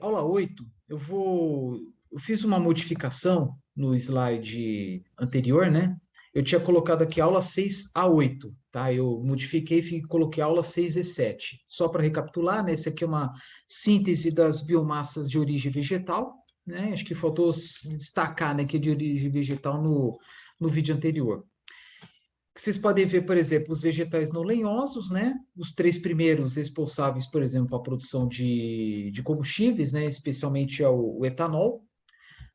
Aula 8, eu fiz uma modificação no slide anterior, né? Eu tinha colocado aqui aula 6A8, tá? Eu modifiquei e coloquei aula 6E7. Só para recapitular, né? Esse aqui é uma síntese das biomassas de origem vegetal, né? Acho que faltou destacar, né, que é de origem vegetal no vídeo anterior. Vocês podem ver, por exemplo, os vegetais não lenhosos, né? Os três primeiros responsáveis, por exemplo, para a produção de combustíveis, né? Especialmente o etanol.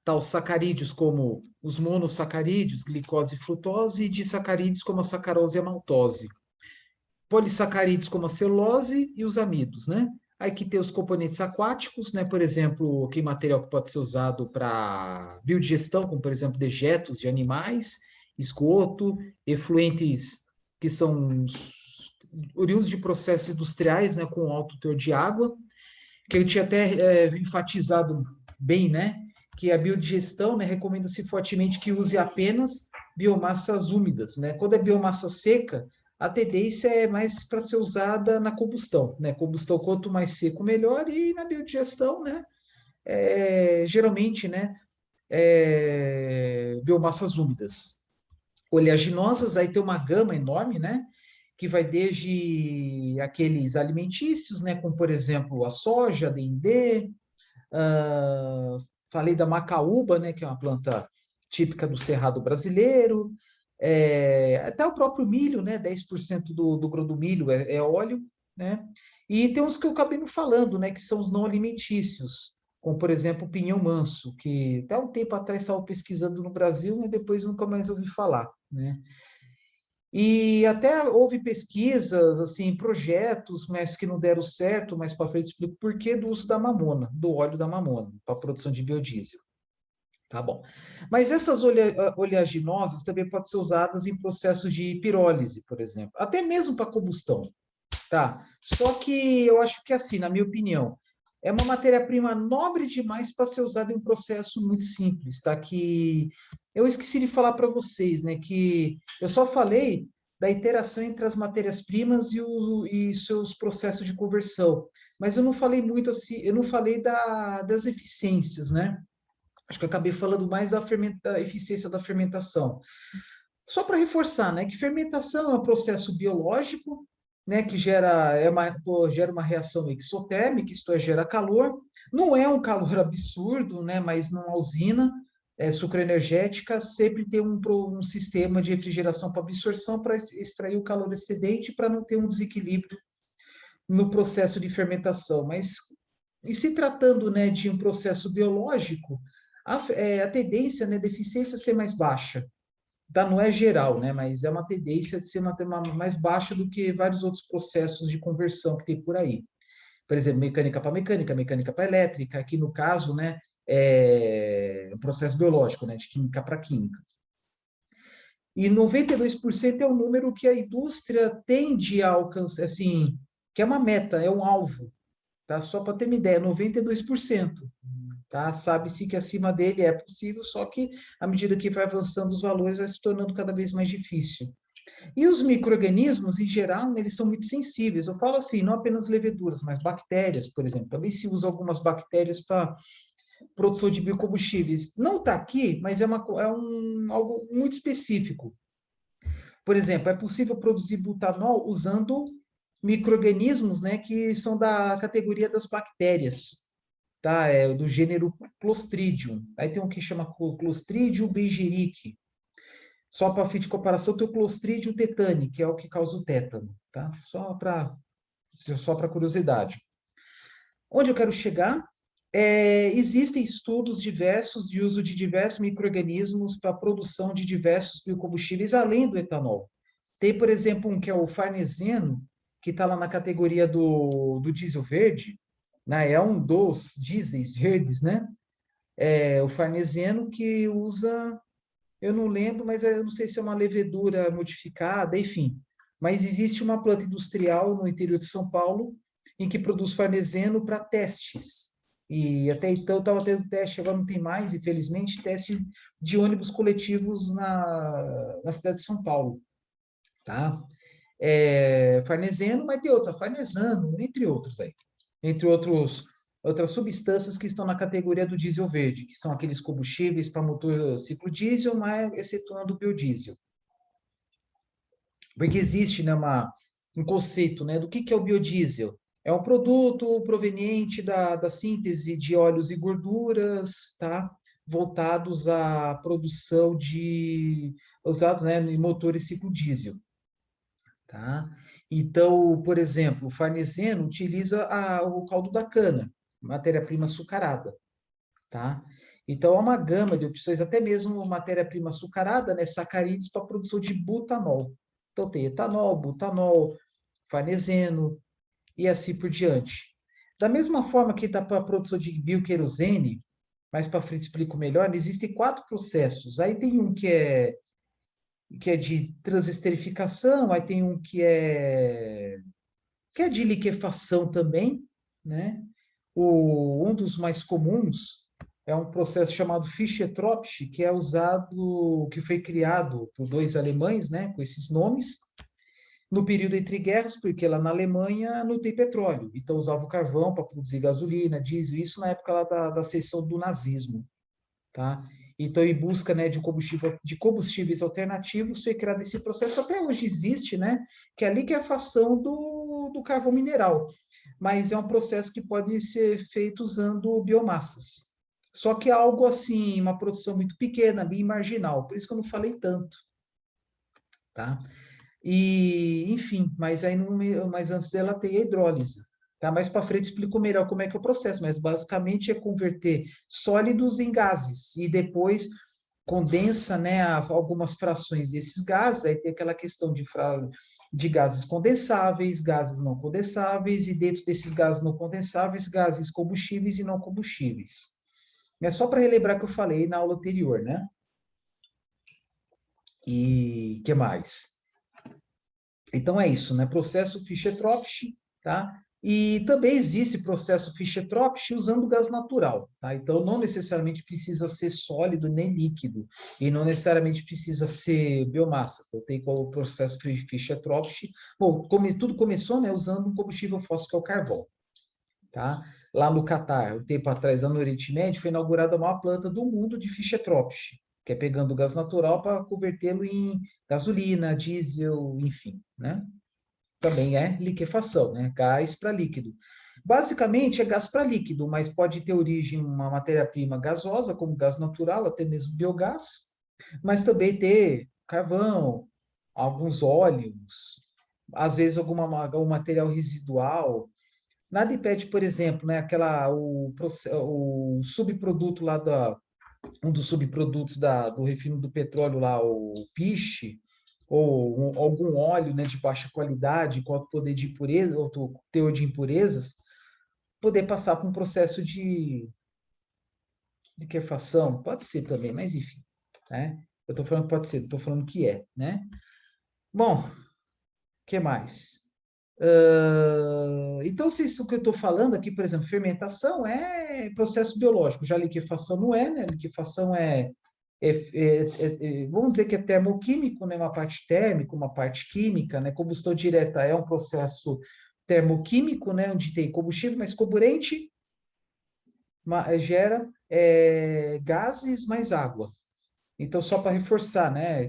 Tá, os sacarídeos como os monossacarídeos, glicose e frutose, e disacarídeos como a sacarose e a maltose. Polissacarídeos como a celulose e os amidos, né? Aí que tem os componentes aquáticos, né? Por exemplo, aquele material que pode ser usado para biodigestão, como por exemplo dejetos de animais, esgoto, efluentes que são oriundos de processos industriais, né? Com alto teor de água, que eu tinha até enfatizado bem, né? Que a biodigestão, né? Recomenda-se fortemente que use apenas biomassas úmidas, né? Quando é biomassa seca, a tendência é mais para ser usada na combustão, né? Combustão, quanto mais seco, melhor, e na biodigestão, né? Geralmente, né? Biomassas úmidas. Oleaginosas, aí tem uma gama enorme, né? Que vai desde aqueles alimentícios, né? Como, por exemplo, a soja, dendê, ah, falei da macaúba, né? Que é uma planta típica do Cerrado brasileiro, até o próprio milho, né? 10% do grão do milho é óleo, né? E tem uns que eu acabei não falando, né? Que são os não alimentícios, como por exemplo o pinhão manso, que até um tempo atrás estava pesquisando no Brasil, mas depois nunca mais ouvi falar, né? E até houve pesquisas, assim, projetos, mas que não deram certo, mas para frente explico o porquê do uso da mamona, do óleo da mamona, para a produção de biodiesel. Tá bom. Mas essas oleaginosas também podem ser usadas em processos de pirólise, por exemplo, até mesmo para combustão, tá? Só que eu acho que assim, na minha opinião, é uma matéria-prima nobre demais para ser usada em um processo muito simples, tá? Que eu esqueci de falar para vocês, né? Que eu só falei da interação entre as matérias-primas e seus processos de conversão, mas eu não falei muito assim, eu não falei das eficiências, né? Acho que eu acabei falando mais da eficiência da fermentação. Só para reforçar, né, que fermentação é um processo biológico, né, que gera uma reação exotérmica, isto é, gera calor. Não é um calor absurdo, né, mas numa usina sucroenergética sempre tem um sistema de refrigeração para absorção para extrair o calor excedente para não ter um desequilíbrio no processo de fermentação. Mas, e se tratando, né, de um processo biológico, a tendência, né, da eficiência ser mais baixa, tá? Não é geral, né? Mas é uma tendência de ser uma mais baixa do que vários outros processos de conversão que tem por aí. Por exemplo, mecânica para mecânica, mecânica para elétrica, aqui no caso, né, é um processo biológico, né, de química para química. E 92% é o número que a indústria tende a alcançar, assim, que é uma meta, é um alvo, tá? Só para ter uma ideia, 92%. Tá? Sabe-se que acima dele é possível, só que à medida que vai avançando os valores, vai se tornando cada vez mais difícil. E os micro-organismos, em geral, eles são muito sensíveis. Eu falo assim, não apenas leveduras, mas bactérias, por exemplo. Também se usa algumas bactérias para produção de biocombustíveis. Não está aqui, mas algo muito específico. Por exemplo, é possível produzir butanol usando micro-organismos, né, que são da categoria das bactérias, tá? É do gênero Clostridium. Aí tem um que chama Clostridium beijerique. Só para fim de comparação, tem o Clostridium tetani, que é o que causa o tétano, tá? Só para curiosidade. Onde eu quero chegar? Existem estudos diversos de uso de diversos micro-organismos para a produção de diversos biocombustíveis, além do etanol. Tem, por exemplo, um que é o farneseno, que está lá na categoria do diesel verde, né? É um dos dieséis verdes, né? O farneseno que usa, eu não lembro, mas eu não sei se é uma levedura modificada, enfim. Mas existe uma planta industrial no interior de São Paulo em que produz farneseno para testes. E até então estava tendo teste, agora não tem mais, infelizmente, teste de ônibus coletivos na cidade de São Paulo, tá? Farneseno, mas tem outros, a farnesano, entre outros aí. Entre outros outras substâncias que estão na categoria do diesel verde, que são aqueles combustíveis para motor ciclo diesel, mas excetuando o biodiesel. Porque existe, né, um conceito, né, do que é o biodiesel. É um produto proveniente da síntese de óleos e gorduras, tá? Voltados à produção usados, né, em motores ciclo diesel, tá? Então, por exemplo, o farneseno utiliza o caldo da cana, matéria-prima açucarada, tá? Então, há uma gama de opções, até mesmo matéria-prima açucarada, né, sacarídeos para a produção de butanol. Então, tem etanol, butanol, farneseno e assim por diante. Da mesma forma que está para a produção de bioquerosene, mais para frente explico melhor, existem 4 processos. Aí tem um que é de transesterificação, aí tem um que é de liquefação também, né? Um dos mais comuns é um processo chamado Fischer-Tropsch, que é usado, que foi criado por dois alemães, né, com esses nomes, no período entre guerras, porque lá na Alemanha não tem petróleo, então usava o carvão para produzir gasolina, diesel, isso na época lá da ascensão do nazismo, tá? Então, em busca, né, de combustíveis alternativos, foi criado esse processo. Até hoje existe, né, que é a liquefação do carvão mineral, mas é um processo que pode ser feito usando biomassas. Só que é algo assim, uma produção muito pequena, bem marginal, por isso que eu não falei tanto, tá? E, enfim, mas aí mas antes dela tem a hidrólise. Tá? Mais para frente explico melhor como é que é o processo, mas basicamente é converter sólidos em gases e depois condensa, né, algumas frações desses gases, aí tem aquela questão de gases condensáveis, gases não condensáveis, e dentro desses gases não condensáveis, gases combustíveis e não combustíveis. É só para relembrar que eu falei na aula anterior, né? E que mais? Então é isso, né? Processo Fischer-Tropsch, tá? E também existe processo Fischer-Tropsch usando gás natural, tá? Então não necessariamente precisa ser sólido nem líquido e não necessariamente precisa ser biomassa. Então tem o processo Fischer-Tropsch. Bom, tudo começou, né, usando um combustível fóssil que é o carvão, tá? Lá no Catar, um tempo atrás, lá no Oriente Médio, foi inaugurada a maior planta do mundo de Fischer-Tropsch, que é pegando o gás natural para convertê-lo em gasolina, diesel, enfim, né? Também é liquefação, né? Gás para líquido. Basicamente é gás para líquido, mas pode ter origem uma matéria-prima gasosa, como gás natural, até mesmo biogás, mas também ter carvão, alguns óleos, às vezes algum material residual. Nada impede, por exemplo, né, o subproduto lá um dos subprodutos do refino do petróleo lá, o piche, ou algum óleo, né, de baixa qualidade, com alto poder de impureza, alto teor de impurezas, poder passar por um processo de liquefação. Pode ser também, mas enfim, né? Eu estou falando que pode ser, estou falando que é, né? Bom, o que mais? Então, se isso que eu estou falando aqui, por exemplo, fermentação é processo biológico, já liquefação não é, né? Liquefação vamos dizer que é termoquímico, né? Uma parte térmica, uma parte química, né? Combustão direta é um processo termoquímico, né? Onde tem combustível, mas comburente gera gases mais água. Então, só para reforçar, né?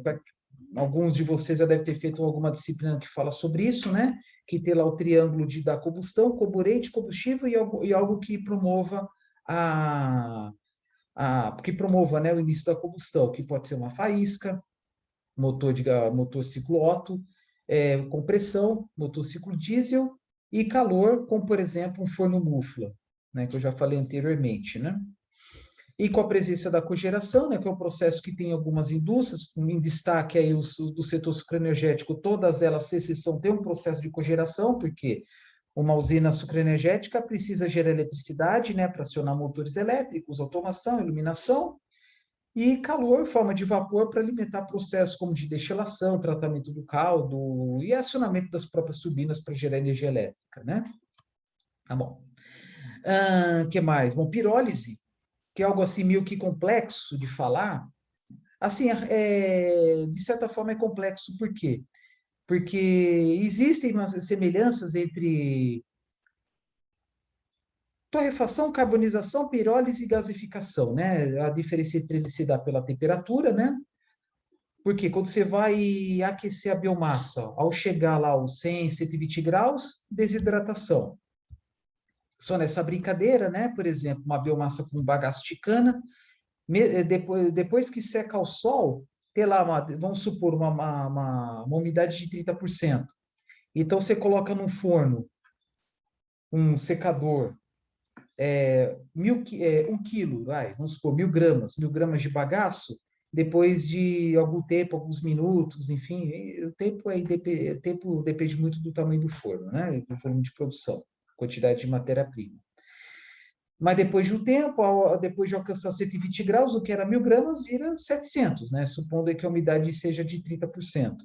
Alguns de vocês já devem ter feito alguma disciplina que fala sobre isso, né? Que tem lá o triângulo da combustão, comburente, combustível e algo que promova que promova, né, o início da combustão, que pode ser uma faísca, motor ciclo Otto, compressão, motor ciclo diesel e calor, como por exemplo um forno mufla, né, que eu já falei anteriormente, né? E com a presença da cogeração, né, que é um processo que tem algumas indústrias, em destaque aí do setor sucroenergético, todas elas, sem exceção, têm um processo de cogeração, porque uma usina sucroenergética precisa gerar eletricidade, né, para acionar motores elétricos, automação, iluminação, e calor, forma de vapor, para alimentar processos como de destilação, tratamento do caldo e acionamento das próprias turbinas para gerar energia elétrica, né? Tá bom. Que mais? Bom, pirólise, que é algo assim meio que complexo de falar. Assim, de certa forma é complexo, por quê? Porque existem umas semelhanças entre Torrefação, carbonização, pirólise e gasificação, né? A diferença entre eles se dá pela temperatura, né? Porque quando você vai aquecer a biomassa, ao chegar lá aos 100, 120 graus, desidratação. Só nessa brincadeira, né? Por exemplo, uma biomassa com bagaço de cana, depois que seca ao sol, ter lá, vamos supor, uma umidade de 30%. Então, você coloca num forno, um secador, 1 quilo, vamos supor, 1.000 gramas de bagaço, depois de algum tempo, alguns minutos, enfim, o tempo aí tempo depende muito do tamanho do forno, né? Do volume de produção, quantidade de matéria-prima. Mas depois de um tempo, depois de alcançar 120 graus, o que era 1.000 gramas vira 700, né? Supondo que a umidade seja de 30%.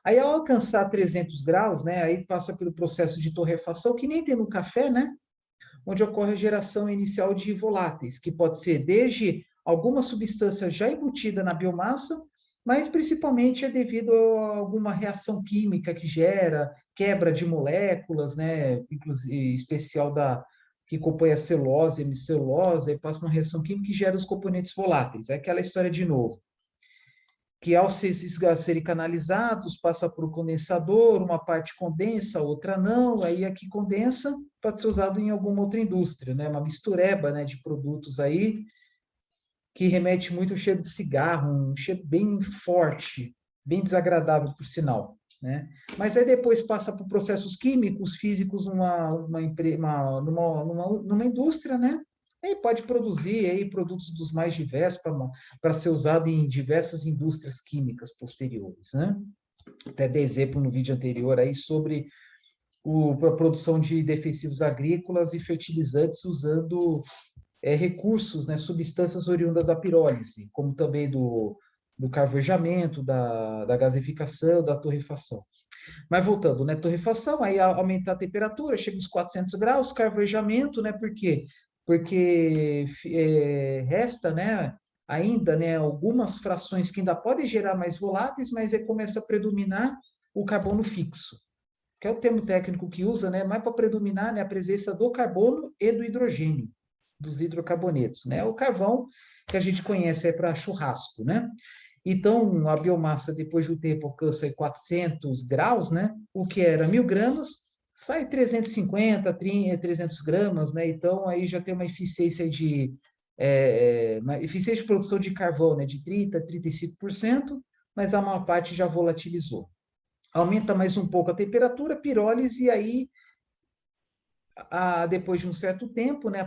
Aí, ao alcançar 300 graus, né? Aí passa pelo processo de torrefação, que nem tem no café, né? Onde ocorre a geração inicial de voláteis, que pode ser desde alguma substância já embutida na biomassa, mas principalmente é devido a alguma reação química que gera quebra de moléculas, né? Inclusive, especial que compõe a celulose, a hemicelulose, aí passa uma reação química que gera os componentes voláteis. É aquela história de novo, que ao serem canalizados, passa por um condensador, uma parte condensa, outra não, aí a que condensa pode ser usado em alguma outra indústria, né? Uma mistureba, né, de produtos aí, que remete muito ao cheiro de cigarro, um cheiro bem forte, bem desagradável, por sinal, né? Mas aí depois passa por processos químicos, físicos, numa indústria, né? E pode produzir aí produtos dos mais diversos para ser usado em diversas indústrias químicas posteriores, né? Até dei exemplo no vídeo anterior aí sobre a produção de defensivos agrícolas e fertilizantes usando recursos, né, substâncias oriundas da pirólise, como também do carvejamento, da gasificação, da torrefação. Mas voltando, né, torrefação, aí aumentar a temperatura, chega uns 400 graus, carvejamento, né, por quê? Porque resta, né, ainda, né, algumas frações que ainda podem gerar mais voláteis, mas começa a predominar o carbono fixo, que é o termo técnico que usa, né, mais para predominar, né, a presença do carbono e do hidrogênio, dos hidrocarbonetos, né? O carvão que a gente conhece é para churrasco, né? Então, a biomassa, depois de um tempo, alcança 400 graus, né? O que era 1.000 gramas, sai 350, 300 gramas, né? Então, aí já tem uma eficiência uma eficiência de produção de carvão, né? De 30%, 35%, mas a maior parte já volatilizou. Aumenta mais um pouco a temperatura, pirólise, e aí depois de um certo tempo, né,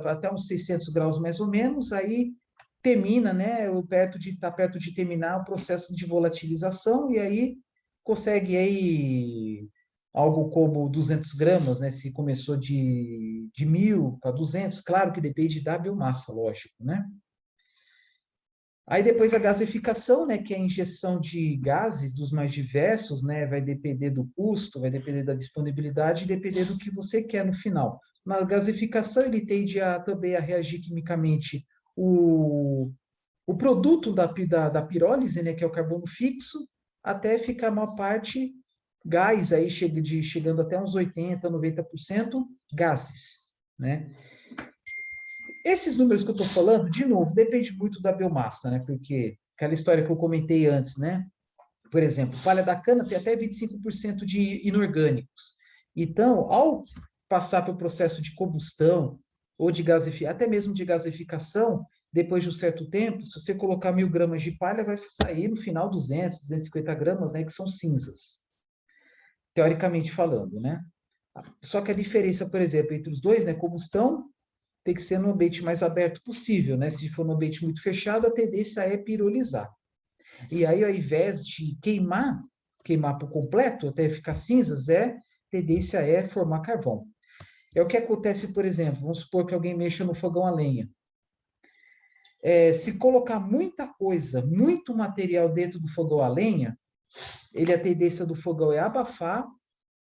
até uns 600 graus mais ou menos, aí termina, né, está perto de terminar o processo de volatilização, e aí consegue aí algo como 200 gramas, né, se começou de 1.000 para 200, claro que depende da biomassa, lógico, né? Aí depois a gasificação, né, que é a injeção de gases dos mais diversos, né, vai depender do custo, vai depender da disponibilidade e depender do que você quer no final. Na gasificação, ele tende também a reagir quimicamente o produto da pirólise, né, que é o carbono fixo, até ficar uma parte gás, aí chegando até uns 80%, 90% gases, né? Esses números que eu estou falando, de novo, depende muito da biomassa, né? Porque aquela história que eu comentei antes, né? Por exemplo, palha da cana tem até 25% de inorgânicos. Então, ao passar pelo processo de combustão ou de gasificação, até mesmo de gasificação, depois de um certo tempo, se você colocar 1.000 gramas de palha, vai sair no final 200, 250 gramas, né? Que são cinzas, teoricamente falando, né? Só que a diferença, por exemplo, entre os dois, né? Combustão tem que ser no ambiente mais aberto possível, né? Se for no ambiente muito fechado, a tendência é pirolizar. E aí, ao invés de queimar por completo, até ficar cinzas, tendência é formar carvão. É o que acontece, por exemplo, vamos supor que alguém mexa no fogão a lenha. Se colocar muita coisa, muito material dentro do fogão a lenha, a tendência do fogão é abafar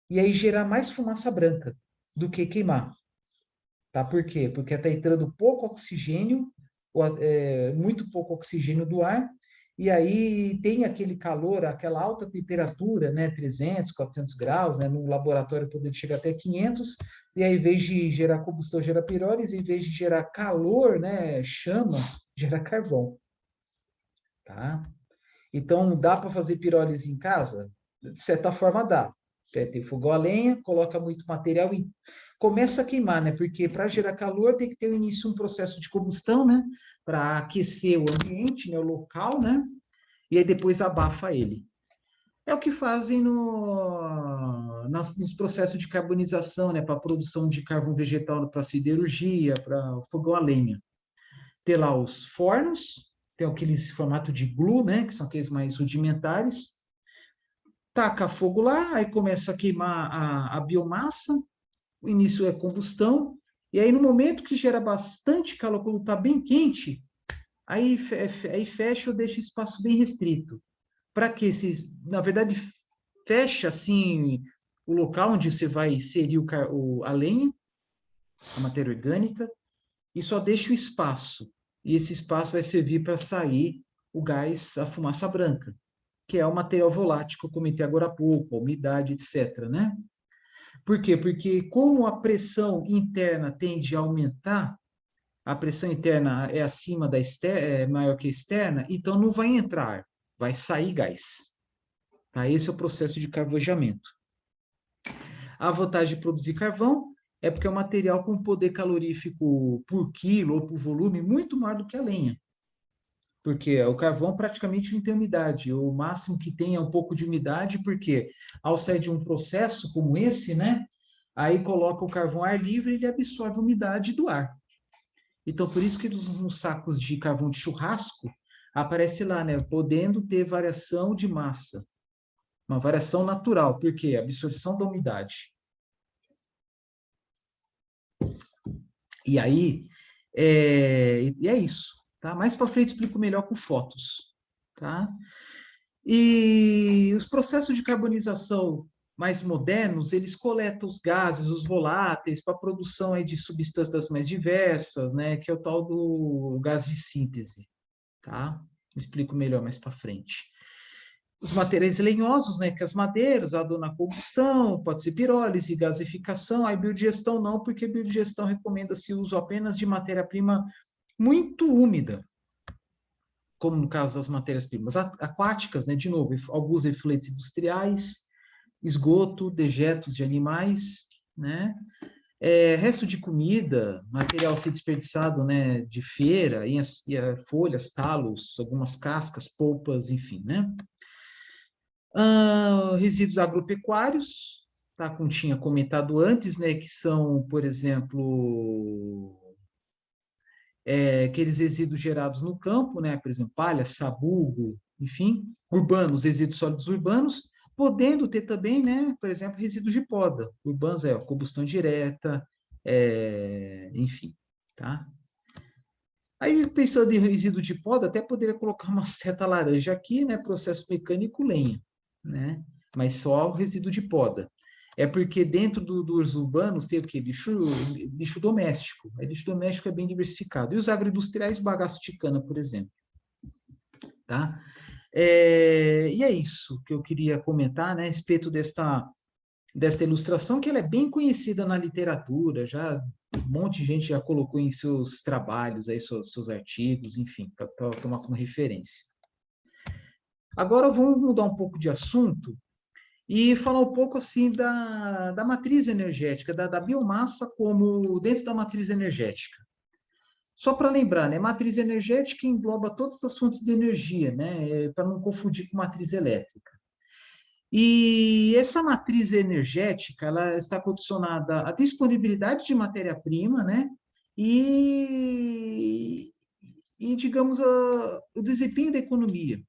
e aí gerar mais fumaça branca do que queimar. Tá? Por quê? Porque está entrando pouco oxigênio, muito pouco oxigênio do ar, e aí tem aquele calor, aquela alta temperatura, né, 300, 400 graus, né, no laboratório podendo chegar até 500, e aí, em vez de gerar combustão, gera pirólise, em vez de gerar calor, né, chama, gera carvão, tá? Então, dá para fazer pirólise em casa? De certa forma, dá. Tem fogão a lenha, coloca muito material e começa a queimar, né? Porque para gerar calor tem que ter no início um processo de combustão, né? Para aquecer o ambiente, né? O local, né? E aí depois abafa ele. É o que fazem nos processos de carbonização, né? Para a produção de carvão vegetal para siderurgia, para fogão a lenha. Ter lá os fornos, tem aqueles formato de glue, né? Que são aqueles mais rudimentares. Taca fogo lá, aí começa a queimar a biomassa, o início é combustão, e aí no momento que gera bastante calor, quando está bem quente, aí fecha ou deixa espaço bem restrito. Para que na verdade, fecha assim o local onde você vai inserir a lenha, a matéria orgânica, e só deixa o espaço. E esse espaço vai servir para sair o gás, a fumaça branca, que é o material volátil que eu comentei agora há pouco, a umidade, etc., né? Por quê? Porque como a pressão interna tende a aumentar, a pressão interna é acima da externa, é maior que a externa, então não vai entrar, vai sair gás. Tá? Esse é o processo de carvojamento. A vantagem de produzir carvão é porque é um material com poder calorífico por quilo ou por volume muito maior do que a lenha. Porque o carvão praticamente não tem umidade. O máximo que tem é um pouco de umidade, porque ao sair de um processo como esse, né? Aí coloca o carvão ar livre e ele absorve a umidade do ar. Então, por isso que nos sacos de carvão de churrasco aparece lá, né? Podendo ter variação de massa. Uma variação natural, porque absorção da umidade. E aí, é isso, tá? Mais para frente explico melhor com fotos, tá? E os processos de carbonização mais modernos, eles coletam os gases, os voláteis, para a produção aí de substâncias mais diversas, né? Que é o tal do gás de síntese, tá? Explico melhor mais para frente. Os materiais lenhosos, né, que as madeiras, a dona combustão, pode ser pirólise, gasificação, a biodigestão não, porque a biodigestão recomenda-se o uso apenas de matéria-prima muito úmida, como no caso das matérias-primas aquáticas, né, de novo, alguns efluentes industriais, esgoto, dejetos de animais, né, resto de comida, material a ser desperdiçado, né, de feira, folhas, talos, algumas cascas, polpas, enfim, né. Resíduos agropecuários, tá, como tinha comentado antes, né, que são, por exemplo, aqueles resíduos gerados no campo, né, por exemplo, palha, sabugo, enfim, urbanos, resíduos sólidos urbanos, podendo ter também, né, por exemplo, resíduos de poda. Urbanos é combustão direta, enfim, tá? Aí, pensando em resíduo de poda, até poderia colocar uma seta laranja aqui, né, processo mecânico lenha, né? Mas só o resíduo de poda. É porque dentro dos urbanos tem o quê? Lixo doméstico. Aí, lixo doméstico é bem diversificado. E os agroindustriais, bagaço de cana, por exemplo. Tá? E é isso que eu queria comentar, né, a respeito desta ilustração, que ela é bem conhecida na literatura, já um monte de gente já colocou em seus trabalhos, aí, seus artigos, enfim, para tomar como referência. Agora vamos mudar um pouco de assunto e falar um pouco assim da matriz energética, da biomassa como dentro da matriz energética. Só para lembrar, né, matriz energética engloba todas as fontes de energia, né, para não confundir com matriz elétrica. E essa matriz energética, ela está condicionada à disponibilidade de matéria-prima, né, e digamos, o desempenho da economia.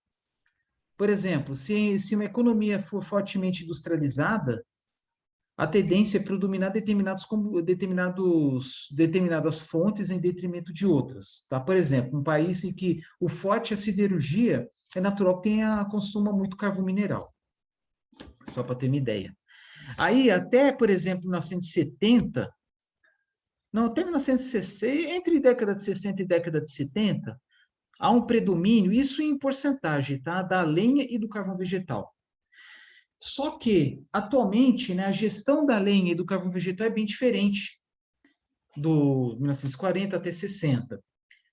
Por exemplo, se uma economia for fortemente industrializada, a tendência é predominar determinadas fontes em detrimento de outras. Tá? Por exemplo, um país em que o forte é a siderurgia, é natural que consuma muito carvão mineral. Só para ter uma ideia. Aí, até, por exemplo, 1970, não, até 1960, entre década de 60 e década de 70, há um predomínio, isso em porcentagem, tá? Da lenha e do carvão vegetal. Só que, atualmente, né, a gestão da lenha e do carvão vegetal é bem diferente do 1940 até 60.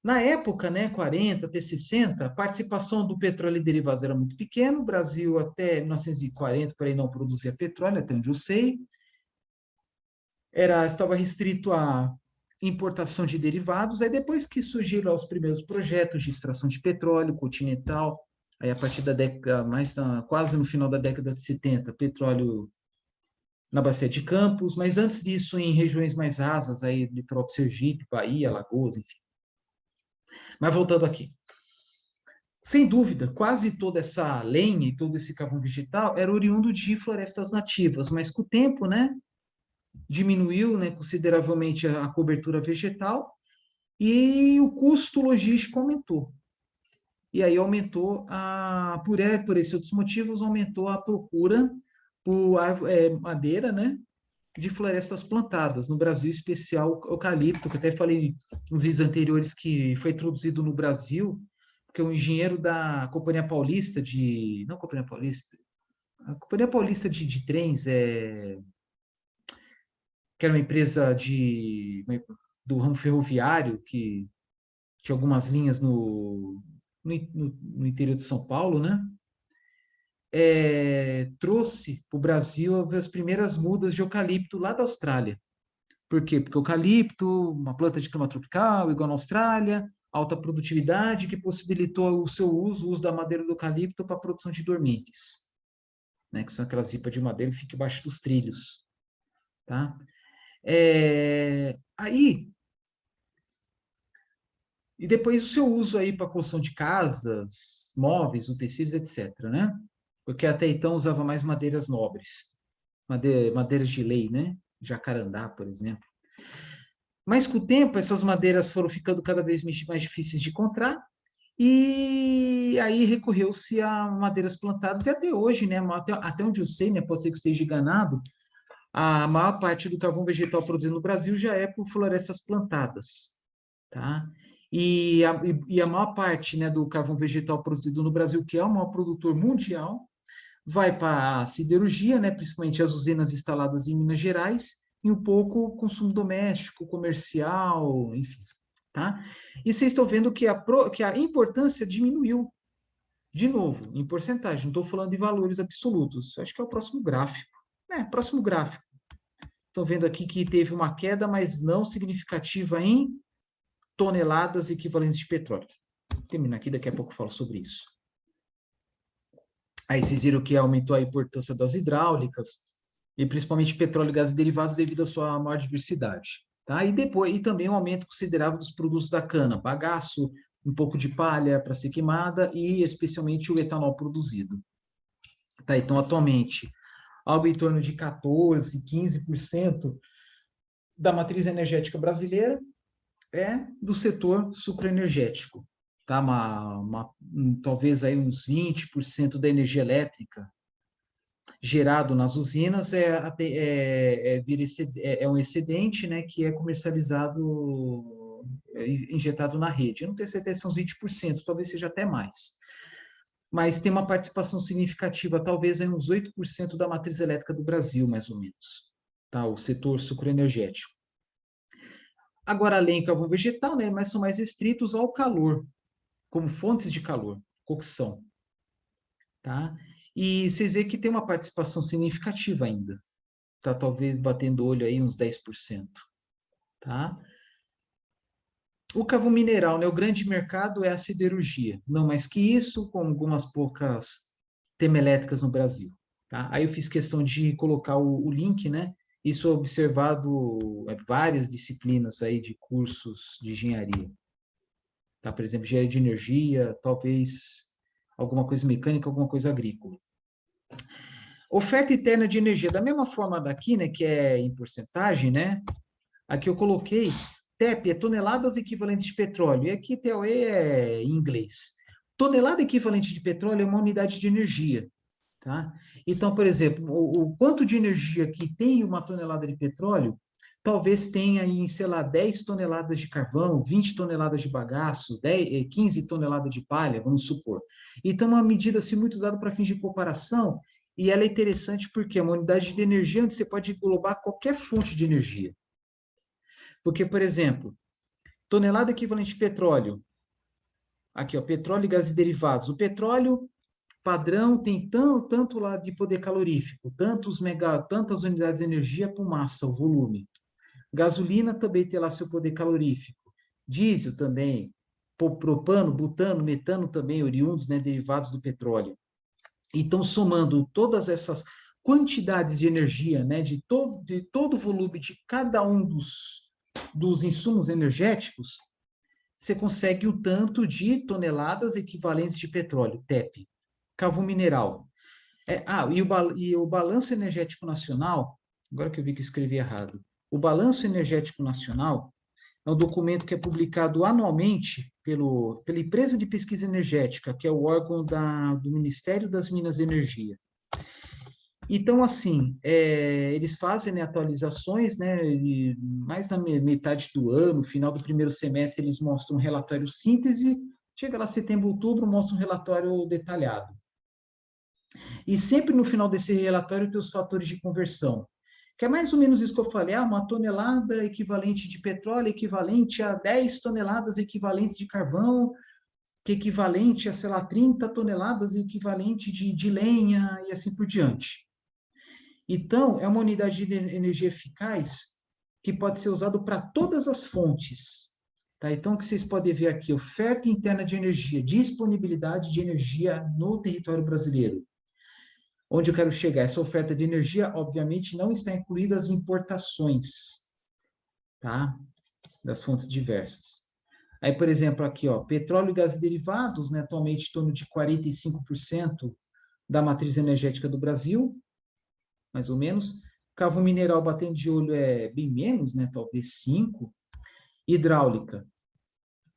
Na época, né, 40 até 60, a participação do petróleo e derivados era muito pequena. O Brasil, até 1940, por aí, não produzia petróleo, até onde eu sei. Estava restrito à importação de derivados. Aí, depois que surgiram os primeiros projetos de extração de petróleo continental, aí a partir da década, quase no final da década de 70, petróleo na Bacia de Campos, mas antes disso em regiões mais rasas, aí litoral de Sergipe, Bahia, Alagoas, enfim. Mas voltando aqui. Sem dúvida, quase toda essa lenha e todo esse carvão vegetal era oriundo de florestas nativas, mas com o tempo, né, diminuiu, né, consideravelmente a cobertura vegetal e o custo logístico aumentou. E aí aumentou, por esses outros motivos, aumentou a procura por madeira, né, de florestas plantadas. No Brasil, em especial, eucalipto, que eu até falei nos vídeos anteriores que foi introduzido no Brasil, porque o engenheiro da Companhia Paulista de... Não Companhia Paulista, a Companhia Paulista de Trens, que era uma empresa do ramo ferroviário, que tinha algumas linhas no interior de São Paulo, né? Trouxe para o Brasil as primeiras mudas de eucalipto lá da Austrália. Por quê? Porque o eucalipto, uma planta de clima tropical, igual na Austrália, alta produtividade, que possibilitou o uso da madeira do eucalipto para a produção de dormentes, né? Que são aquelas ripas de madeira que ficam embaixo dos trilhos. Tá? Aí, e depois o seu uso aí para construção de casas, móveis, utensílios, etc., né? Porque até então usava mais madeiras nobres, madeiras de lei, né? Jacarandá, por exemplo. Mas com o tempo, essas madeiras foram ficando cada vez mais difíceis de encontrar, e aí recorreu-se a madeiras plantadas, e até hoje, né, até onde eu sei, né, pode ser que esteja enganado, a maior parte do carvão vegetal produzido no Brasil já é por florestas plantadas, tá? E a maior parte, né, do carvão vegetal produzido no Brasil, que é o maior produtor mundial, vai para a siderurgia, né, principalmente as usinas instaladas em Minas Gerais, e um pouco consumo doméstico, comercial, enfim, tá? E vocês estão vendo que a importância diminuiu, de novo, em porcentagem, não estou falando de valores absolutos, acho que é o próximo gráfico. Próximo gráfico. Estão vendo aqui que teve uma queda, mas não significativa em toneladas equivalentes de petróleo. Vou terminar aqui, daqui a pouco eu falo sobre isso. Aí vocês viram que aumentou a importância das hidráulicas, e principalmente petróleo, gás e derivados devido à sua maior diversidade. Tá? E também um aumento considerável dos produtos da cana, bagaço, um pouco de palha para ser queimada e especialmente o etanol produzido. Tá? Então, atualmente, algo em torno de 14%, 15% da matriz energética brasileira é do setor sucroenergético. Tá? Talvez aí uns 20% da energia elétrica gerado nas usinas um excedente, né, que é comercializado, injetado na rede. Eu não tenho certeza se são uns 20%, talvez seja até mais. Mas tem uma participação significativa, talvez aí uns 8% da matriz elétrica do Brasil, mais ou menos. Tá? O setor sucroenergético. Agora, além do carvão vegetal, né, mas são mais restritos ao calor, como fontes de calor, cocção. Tá? E vocês veem que tem uma participação significativa ainda. Tá talvez batendo olho aí uns 10%. Tá? O carvão mineral, né, o grande mercado é a siderurgia. Não mais que isso, com algumas poucas termoelétricas no Brasil. Tá? Aí eu fiz questão de colocar o link, né? Isso é observado em várias disciplinas aí de cursos de engenharia. Tá? Por exemplo, engenharia de energia, talvez alguma coisa mecânica, alguma coisa agrícola. Oferta interna de energia, da mesma forma daqui, né, que é em porcentagem, né? Aqui eu coloquei TEP, é toneladas equivalentes de petróleo, e aqui TOE é em inglês. Tonelada equivalente de petróleo é uma unidade de energia, tá? Então, por exemplo, o quanto de energia que tem uma tonelada de petróleo, talvez tenha em, sei lá, 10 toneladas de carvão, 20 toneladas de bagaço, 15 toneladas de palha, vamos supor. Então, é uma medida assim, muito usada para fins de comparação, e ela é interessante porque é uma unidade de energia onde você pode englobar qualquer fonte de energia. Porque, por exemplo, tonelada equivalente de petróleo. Aqui, ó, petróleo e gases derivados. O petróleo padrão tem tanto lá de poder calorífico, tantas unidades de energia por massa, o volume. Gasolina também tem lá seu poder calorífico. Diesel também. Propano, butano, metano também, oriundos, né, derivados do petróleo. Então, somando todas essas quantidades de energia, né, de todo o volume de cada um dos insumos energéticos, você consegue o tanto de toneladas equivalentes de petróleo, TEP, carvão mineral. E o Balanço Energético Nacional, agora que eu vi que eu escrevi errado, o Balanço Energético Nacional é um documento que é publicado anualmente pela Empresa de Pesquisa Energética, que é o órgão do Ministério das Minas e Energia. Então, assim, eles fazem, né, atualizações, né, e mais na metade do ano, final do primeiro semestre, eles mostram um relatório síntese, chega lá setembro, outubro, mostra um relatório detalhado. E sempre no final desse relatório tem os fatores de conversão, que é mais ou menos isso que eu falei, uma tonelada equivalente de petróleo equivalente a 10 toneladas equivalentes de carvão, que é equivalente a, sei lá, 30 toneladas equivalente de lenha e assim por diante. Então, é uma unidade de energia eficaz que pode ser usado para todas as fontes. Tá? Então, o que vocês podem ver aqui, oferta interna de energia, disponibilidade de energia no território brasileiro. Onde eu quero chegar? Essa oferta de energia, obviamente, não está incluída as importações, tá? Das fontes diversas. Aí, por exemplo, aqui, ó, petróleo e gases derivados, né, atualmente em torno de 45% da matriz energética do Brasil, mais ou menos. Carvão mineral batendo de olho é bem menos, né, talvez 5%. Hidráulica,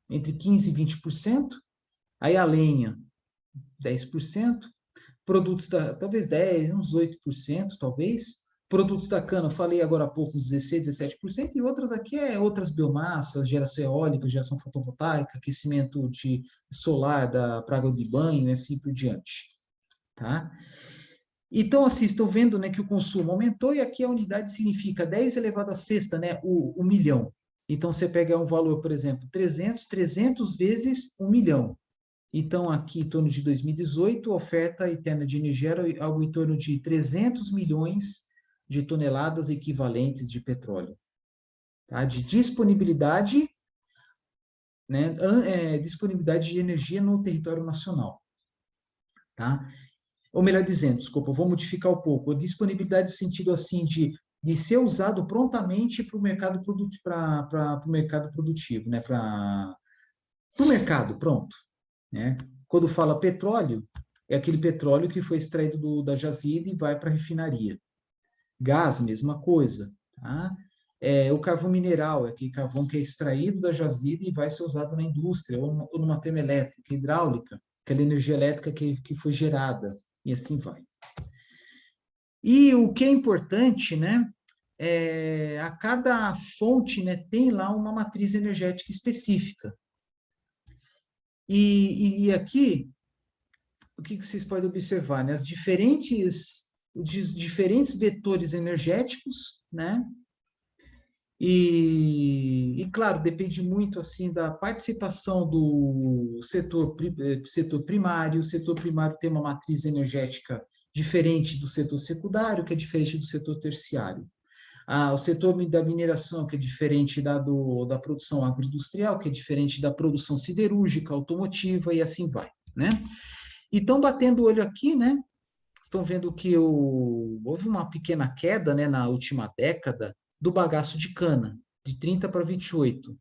entre 15% e 20%. Aí a lenha, 10%. Produtos talvez 10%, uns 8%, talvez. Produtos da cana, falei agora há pouco, 16%, 17%, e outras aqui outras biomassas, geração eólica, geração fotovoltaica, aquecimento de solar para água de banho, e assim por diante. Tá? Então, assim, estão vendo, né, que o consumo aumentou, e aqui a unidade significa 10 elevado a sexta, né, o milhão. Então, você pega um valor, por exemplo, 300 vezes 1 milhão. Então, aqui, em torno de 2018, a oferta interna de energia era algo em torno de 300 milhões de toneladas equivalentes de petróleo. Tá? De disponibilidade, né, disponibilidade de energia no território nacional. Tá? Ou melhor dizendo, desculpa, eu vou modificar um pouco. A disponibilidade no sentido assim de ser usado prontamente para o mercado, mercado produtivo, né? Para o mercado, pronto. Né? Quando fala petróleo, é aquele petróleo que foi extraído da jazida e vai para a refinaria. Gás, mesma coisa. Tá? O carvão mineral, é aquele carvão que é extraído da jazida e vai ser usado na indústria, ou numa termoelétrica, hidráulica, aquela energia elétrica que foi gerada, e assim vai. E o que é importante, né, a cada fonte, né, tem lá uma matriz energética específica. E aqui, o que vocês podem observar, né, os diferentes vetores energéticos, né, e claro, depende muito assim da participação do setor primário. O setor primário tem uma matriz energética diferente do setor secundário, que é diferente do setor terciário. O setor da mineração, que é diferente da produção agroindustrial, que é diferente da produção siderúrgica, automotiva, e assim vai, né? Então, batendo o olho aqui, né? Estão vendo que houve uma pequena queda, né, na última década, do bagaço de cana, de 30 para 28.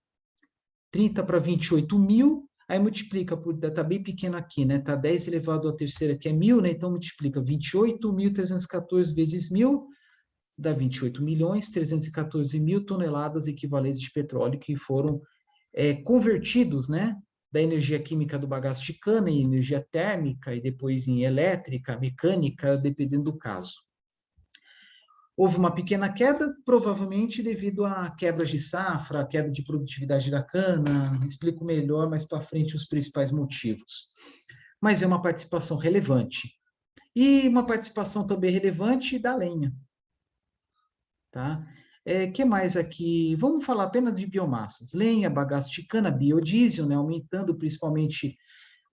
30 para 28 mil, aí multiplica por, tá bem pequeno aqui, né? Tá 10 elevado à terceira, que é 1.000, né? Então multiplica 28.314 vezes 1.000, dá 28 milhões, 314 mil toneladas equivalentes de petróleo que foram convertidos, né? Da energia química do bagaço de cana em energia térmica e depois em elétrica, mecânica, dependendo do caso. Houve uma pequena queda, provavelmente devido a quebras de safra, queda de produtividade da cana. Explico melhor mais para frente os principais motivos. Mas é uma participação relevante. E uma participação também relevante da lenha, tá? Que mais aqui? Vamos falar apenas de biomassas. Lenha, bagaço de cana, biodiesel, né? Aumentando principalmente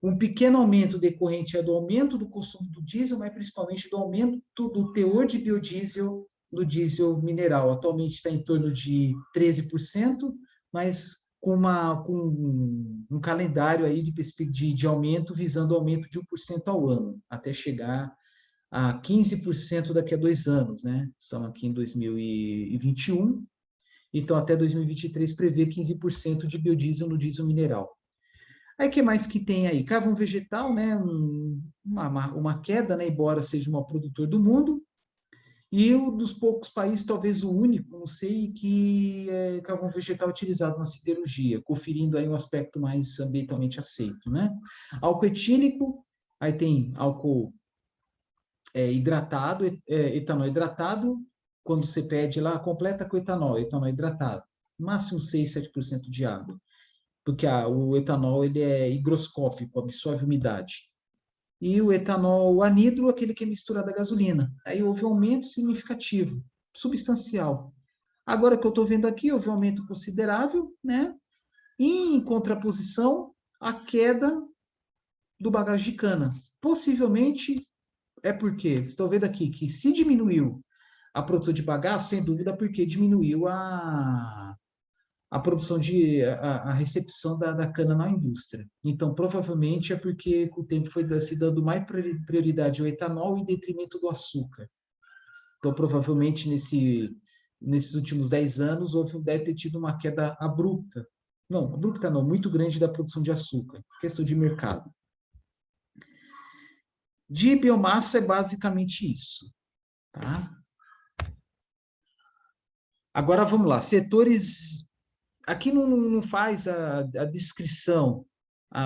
um pequeno aumento decorrente do aumento do consumo do diesel, mas principalmente do aumento do teor de biodiesel no diesel mineral. Atualmente está em torno de 13%, mas com um calendário aí de aumento, visando aumento de 1% ao ano, até chegar a 15% daqui a 2 anos, né? Estamos aqui em 2021, então até 2023 prevê 15% de biodiesel no diesel mineral. Aí o que mais que tem aí? Carvão vegetal, né? Uma queda, né? Embora seja o maior produtor do mundo, e um dos poucos países, talvez o único, não sei, que é carvão vegetal utilizado na siderurgia, conferindo aí um aspecto mais ambientalmente aceito, né? Álcool etílico, aí tem álcool hidratado, etanol hidratado, quando você pede lá, completa com etanol hidratado, máximo 6, 7% de água, porque o etanol ele é higroscópico, absorve umidade. E o etanol anidro, aquele que é misturado à gasolina. Aí houve um aumento significativo, substancial. Agora que eu estou vendo aqui, houve um aumento considerável, né? E, em contraposição, a queda do bagagem de cana. Possivelmente é porque, estou vendo aqui, que se diminuiu a produção de bagaço, sem dúvida, porque diminuiu a produção a recepção da cana na indústria. Então, provavelmente é porque com o tempo foi se dando mais prioridade ao etanol em detrimento do açúcar. Então, provavelmente nesses últimos 10 anos, deve ter tido uma queda abrupta. Não, abrupta não, muito grande da produção de açúcar. Questão de mercado. De biomassa é basicamente isso. Tá? Agora vamos lá, setores. Aqui não faz a descrição,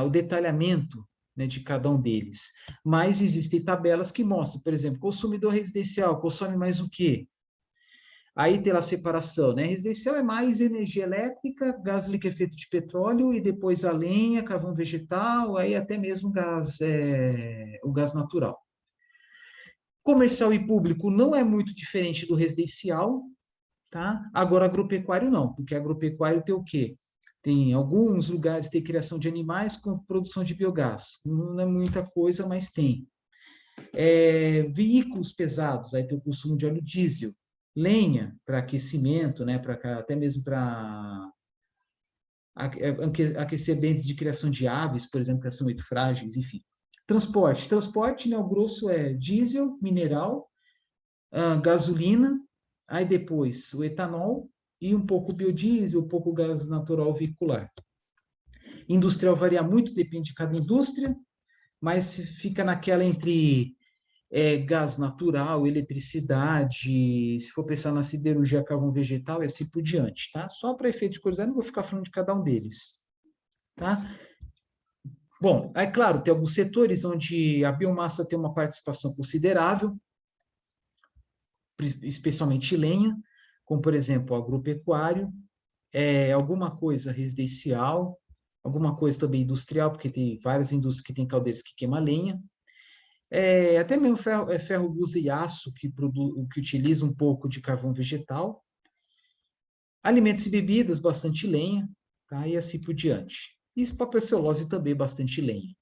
o detalhamento, né, de cada um deles, mas existem tabelas que mostram, por exemplo, consumidor residencial consome mais o quê? Aí tem lá a separação, né? Residencial é mais energia elétrica, gás liquefeito de petróleo e depois a lenha, carvão vegetal, aí até mesmo o gás natural. Comercial e público não é muito diferente do residencial, tá? Agora, agropecuário não, porque agropecuário tem o quê? Tem alguns lugares tem criação de animais com produção de biogás. Não é muita coisa, mas tem. Veículos pesados, aí tem o consumo de óleo diesel. Lenha para aquecimento, né? Até mesmo para aquecer bens de criação de aves, por exemplo, que são muito frágeis, enfim. Transporte, né? O grosso é diesel, mineral, gasolina, aí depois o etanol e um pouco biodiesel, um pouco gás natural veicular. Industrial varia muito, depende de cada indústria, mas fica naquela entre gás natural, eletricidade, se for pensar na siderurgia, carvão vegetal e assim por diante, tá? Só para efeito de curiosidade, não vou ficar falando de cada um deles, tá? Bom, é claro, tem alguns setores onde a biomassa tem uma participação considerável, especialmente lenha, como, por exemplo, agropecuário, alguma coisa residencial, alguma coisa também industrial, porque tem várias indústrias que têm caldeiras que queimam lenha, até mesmo ferro, gusa e aço, que utiliza um pouco de carvão vegetal, alimentos e bebidas, bastante lenha, tá? E assim por diante. E papel celulose também, bastante lenha.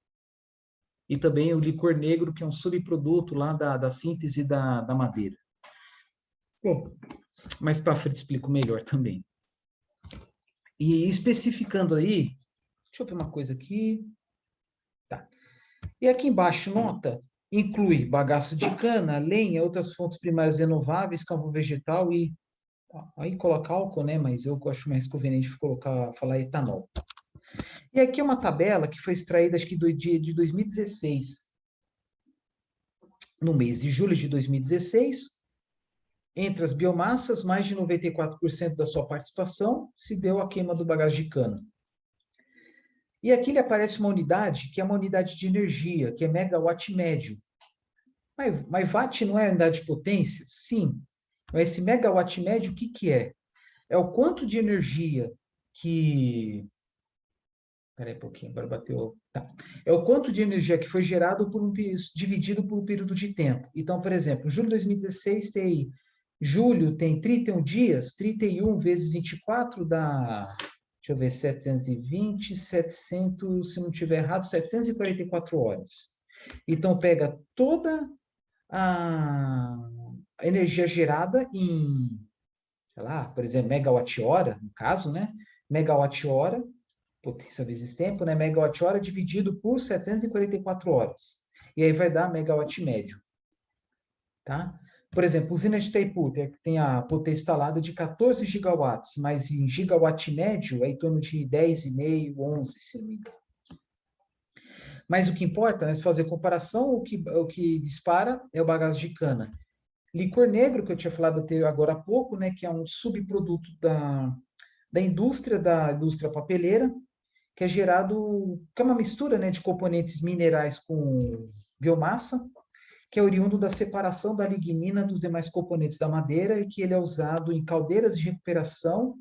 E também o licor negro, que é um subproduto lá da síntese da madeira. Bom, mais para frente explico melhor também. E especificando aí, deixa eu ver uma coisa aqui. Tá. E aqui embaixo, nota, inclui bagaço de cana, lenha, outras fontes primárias renováveis, carvão vegetal e aí coloca álcool, né? Mas eu acho mais conveniente falar etanol. E aqui é uma tabela que foi extraída, acho que do dia de 2016. No mês de julho de 2016, entre as biomassas, mais de 94% da sua participação se deu à queima do bagaço de cana. E aqui lhe aparece uma unidade, que é uma unidade de energia, que é megawatt médio. Mas watt não é unidade de potência? Sim. Mas esse megawatt médio, o que é? É o quanto de energia que... Espera aí um pouquinho, agora bateu. Tá. É o quanto de energia que foi gerado dividido por um período de tempo. Então, por exemplo, julho de 2016 tem. Julho tem 31 dias, 31 vezes 24 dá. Deixa eu ver, 720, 700, se não estiver errado, 744 horas. Então, pega toda a energia gerada em, sei lá, por exemplo, megawatt-hora, no caso, né? Megawatt-hora, potência vezes tempo, né? Megawatt-hora dividido por 744 horas. E aí vai dar megawatt médio, tá? Por exemplo, usina de Itaipu tem a potência instalada de 14 gigawatts, mas em gigawatt médio é em torno de 10,5, 11, se não me engano. Mas o que importa, né, se fazer comparação, o que dispara é o bagaço de cana. Licor negro, que eu tinha falado até agora há pouco, né, que é um subproduto da indústria papeleira, que é gerado, que é uma mistura, né, de componentes minerais com biomassa, que é oriundo da separação da lignina dos demais componentes da madeira e que ele é usado em caldeiras de recuperação,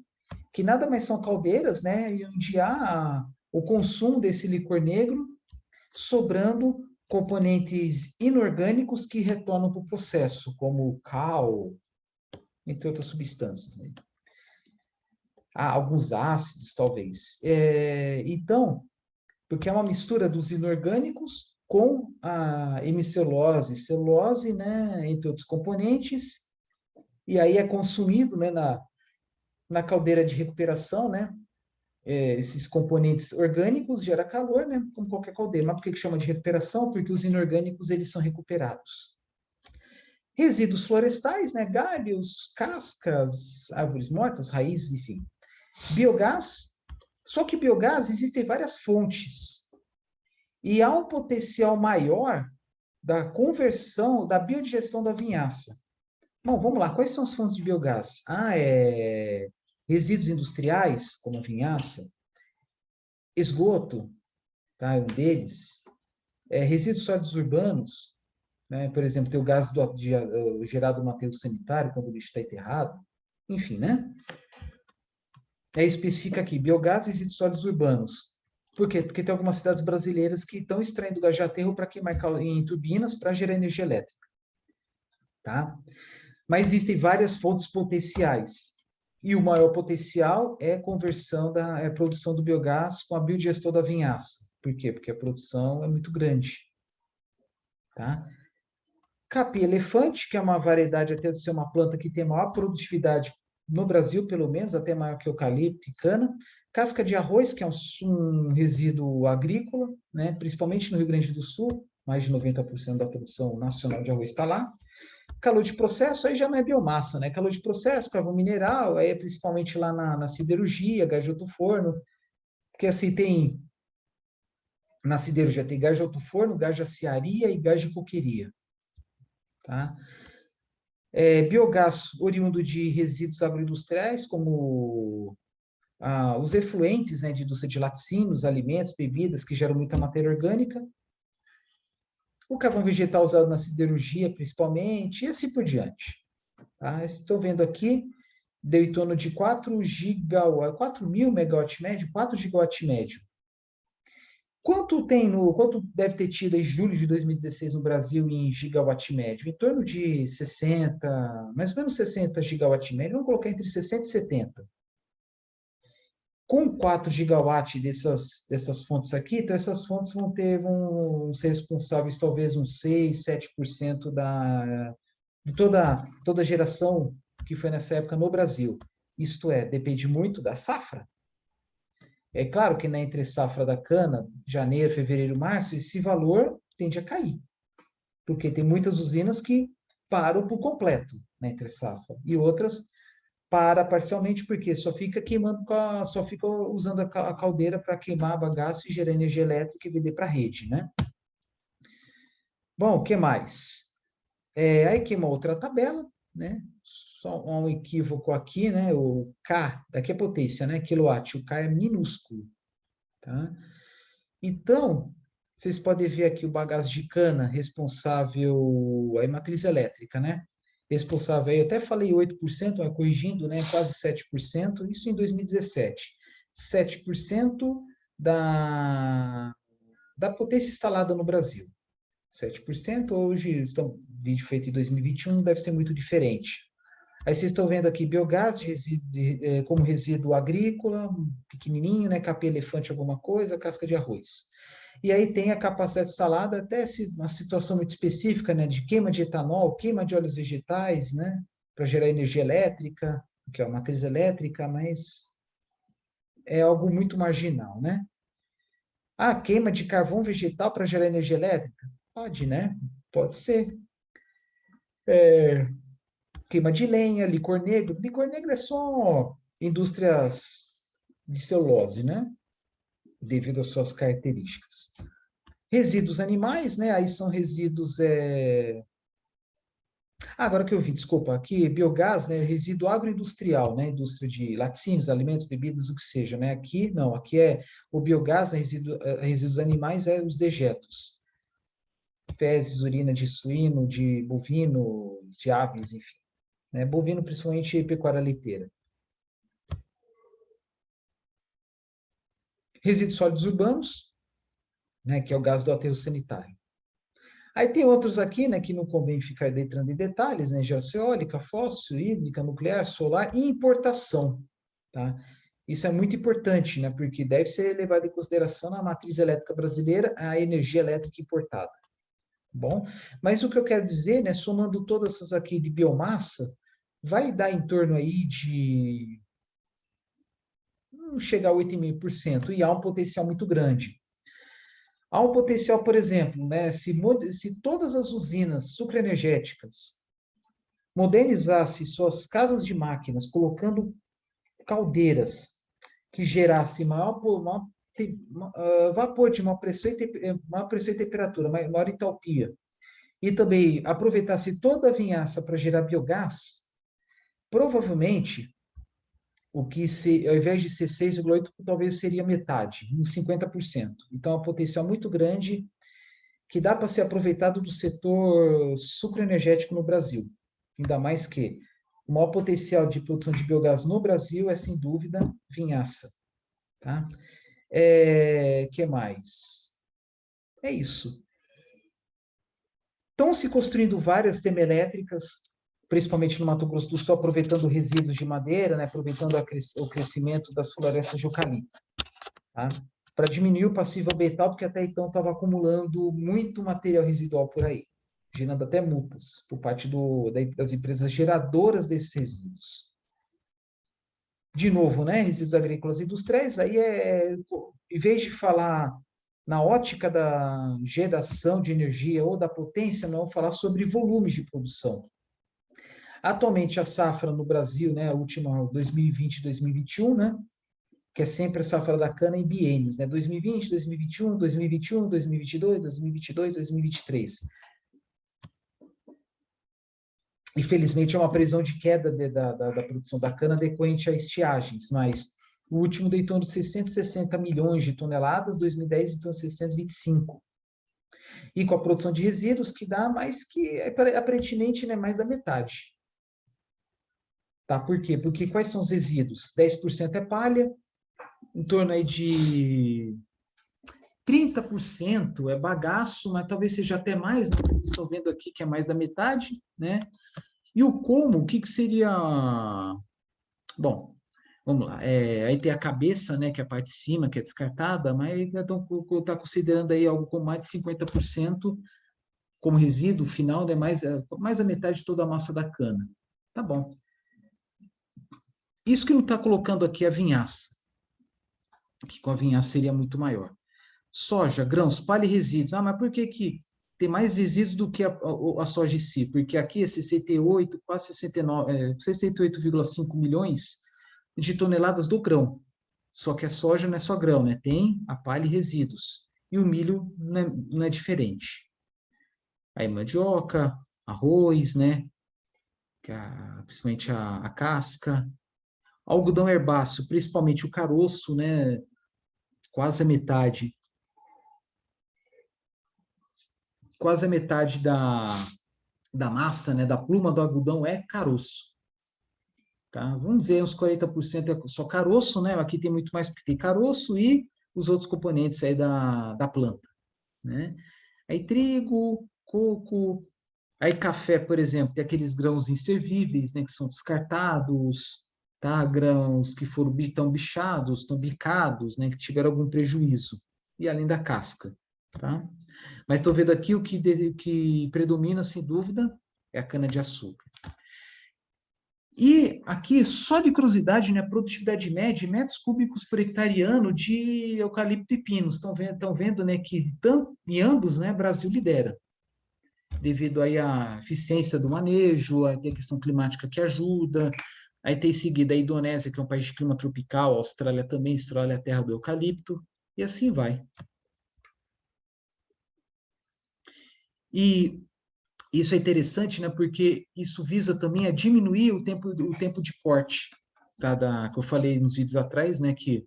que nada mais são caldeiras, né, e onde há o consumo desse licor negro, sobrando componentes inorgânicos que retornam para o processo, como cal, entre outras substâncias, né? Alguns ácidos, talvez. Então, porque é uma mistura dos inorgânicos com a hemicelulose, celulose, né, entre outros componentes, e aí é consumido, né, na caldeira de recuperação, né, esses componentes orgânicos gera calor, né, como qualquer caldeira. Mas por que chama de recuperação? Porque os inorgânicos eles são recuperados. Resíduos florestais, né, galhos, cascas, árvores mortas, raízes, enfim. Biogás, só que biogás existem várias fontes. E há um potencial maior da conversão, da biodigestão da vinhaça. Bom, vamos lá. Quais são as fontes de biogás? Resíduos industriais, como a vinhaça. Esgoto, tá? É um deles. Resíduos sólidos urbanos, né? Por exemplo, tem o gás gerado no aterro sanitário, quando o lixo está enterrado. Enfim, né? Especifica aqui, biogás e resíduos sólidos urbanos. Por quê? Porque tem algumas cidades brasileiras que estão extraindo gás de aterro para queimar em turbinas para gerar energia elétrica. Tá? Mas existem várias fontes potenciais. E o maior potencial é a conversão a produção do biogás com a biodigestão da vinhaça. Por quê? Porque a produção é muito grande. Tá? Capim-elefante, que é uma variedade até de ser uma planta que tem maior produtividade no Brasil, pelo menos, até maior que eucalipto e cana. Casca de arroz, que é um resíduo agrícola, né? Principalmente no Rio Grande do Sul, mais de 90% da produção nacional de arroz está lá. Calor de processo, aí já não é biomassa, né? Calor de processo, carvão mineral, aí é principalmente lá na siderurgia, gás de alto forno, porque assim tem, na siderurgia tem gás de alto forno, gás de aciaria e gás de coqueria, tá? Biogás oriundo de resíduos agroindustriais, como os efluentes, né, de indústria de laticínios, alimentos, bebidas, que geram muita matéria orgânica. O carvão vegetal usado na siderurgia, principalmente, e assim por diante. Tá? Estou vendo aqui, deu em torno de 4 mil megawatt médio, 4 gigawatt médio. Quanto deve ter tido em julho de 2016 no Brasil em gigawatt médio? Em torno de 60, mais ou menos 60 gigawatt médio, vamos colocar entre 60 e 70. Com 4 gigawatts dessas fontes aqui, então essas fontes vão ser responsáveis talvez uns 6, 7% de toda a geração que foi nessa época no Brasil. Isto é, depende muito da safra. É claro que na entre safra da cana, janeiro, fevereiro, março, esse valor tende a cair, porque tem muitas usinas que param por completo na entre safra e outras para parcialmente porque só fica queimando, só fica usando a caldeira para queimar bagaço e gerar energia elétrica e vender para a rede, né? Bom, o que mais? Aí aqui uma outra tabela, né? Só um equívoco aqui, né? O K, daqui é potência, né? Quilowatt, o K é minúsculo, tá? Então, vocês podem ver aqui o bagaço de cana responsável, a matriz elétrica, né? Responsável, eu até falei 8%, mas corrigindo, né? Quase 7%, isso em 2017. 7% da potência instalada no Brasil. 7%, hoje, vídeo feito em 2021, deve ser muito diferente. Aí vocês estão vendo aqui biogás como resíduo agrícola, pequenininho, né? Capim elefante alguma coisa, casca de arroz. E aí tem a capacidade instalada até uma situação muito específica, né? De queima de etanol, queima de óleos vegetais, né? Para gerar energia elétrica, que é a matriz elétrica, mas é algo muito marginal, né? Ah, queima de carvão vegetal para gerar energia elétrica? Pode, né? Pode ser. Queima de lenha, licor negro. Licor negro é só indústrias de celulose, né? Devido às suas características. Resíduos animais, né? Aí são resíduos. Agora que eu vi, desculpa, aqui biogás, né? Resíduo agroindustrial, né? Indústria de laticínios, alimentos, bebidas, o que seja, né? Aqui não, aqui é o biogás, né? Resíduos animais, é os dejetos. Fezes, urina de suíno, de bovino, de aves, enfim. Né? Bovino, principalmente pecuária leiteira. Resíduos sólidos urbanos, né, que é o gás do aterro sanitário. Aí tem outros aqui, né, que não convém ficar entrando em detalhes, né, geração eólica, fóssil, hídrica, nuclear, solar e importação, tá? Isso é muito importante, né, porque deve ser levado em consideração na matriz elétrica brasileira a energia elétrica importada. Bom, mas o que eu quero dizer, né, somando todas essas aqui de biomassa, vai dar em torno aí de chegar a 8,5%, e há um potencial muito grande. Há um potencial, por exemplo, né, se todas as usinas sucroenergéticas modernizassem suas casas de máquinas, colocando caldeiras que gerassem vapor de maior pressão e temperatura, maior entalpia, e também aproveitasse toda a vinhaça para gerar biogás, provavelmente ao invés de ser 6,8, talvez seria metade, uns 50%. Então, é um potencial muito grande que dá para ser aproveitado do setor sucroenergético no Brasil. Ainda mais que o maior potencial de produção de biogás no Brasil é, sem dúvida, vinhaça. Tá? Que mais? É isso. Estão se construindo várias termoelétricas, principalmente no Mato Grosso do Sul, aproveitando resíduos de madeira, né, aproveitando o crescimento das florestas de eucalipto, tá? Para diminuir o passivo ambiental, porque até então estava acumulando muito material residual por aí, gerando até multas por parte das empresas geradoras desses resíduos. De novo, né, resíduos agrícolas e industriais, aí em vez de falar na ótica da geração de energia ou da potência, não falar sobre volumes de produção. Atualmente, a safra no Brasil, né, a última 2020 2021, né, que é sempre a safra da cana em biênios, né, 2020, 2021, 2021, 2022, 2022, 2023. Infelizmente, é uma previsão de queda da produção da cana decorrente a estiagens, mas o último deu em torno de 660 milhões de toneladas, 2010 em torno de 625. E com a produção de resíduos, que dá mais que, aparentemente, né, mais da metade. Tá? Por quê? Porque quais são os resíduos? 10% é palha, em torno aí de 30% é bagaço, mas talvez seja até mais, né? Estou vendo aqui que é mais da metade, né? E o como, o que seria... Bom, vamos lá. Aí tem a cabeça, né, que é a parte de cima, que é descartada, mas está considerando aí algo com mais de 50% como resíduo final, né, mais da metade de toda a massa da cana. Tá bom. Isso que não está colocando aqui é a vinhaça, que com a vinhaça seria muito maior. Soja, grãos, palha e resíduos. Ah, mas por que tem mais resíduos do que a soja em si? Porque aqui é 68, quase 69, 68,5 milhões de toneladas do grão. Só que a soja não é só grão, né? Tem a palha e resíduos. E o milho não é diferente. Aí mandioca, arroz, né? Principalmente a casca. Algodão herbáceo, principalmente o caroço, né? Quase a metade. Quase a metade da massa, né? Da pluma do algodão é caroço. Tá? Vamos dizer, uns 40% é só caroço, né? Aqui tem muito mais porque tem caroço e os outros componentes aí da planta, né? Aí trigo, coco, aí café, por exemplo, tem aqueles grãos inservíveis, né, que são descartados, tá? Grãos que foram tão bichados, tão bicados, né, que tiveram algum prejuízo, e além da casca, tá? Mas estou vendo aqui o que predomina, sem dúvida, é a cana-de-açúcar. E aqui, só de curiosidade, né, produtividade média, metros cúbicos por hectare ano de eucalipto e pinos. Estão vendo, né, que em ambos, né, Brasil lidera, devido aí à eficiência do manejo, aí tem a questão climática que ajuda, aí tem em seguida a Indonésia, que é um país de clima tropical, a Austrália também, a Austrália é a terra do eucalipto, e assim vai. E isso é interessante, né, porque isso visa também a diminuir o tempo de corte, tá, que eu falei nos vídeos atrás, né, que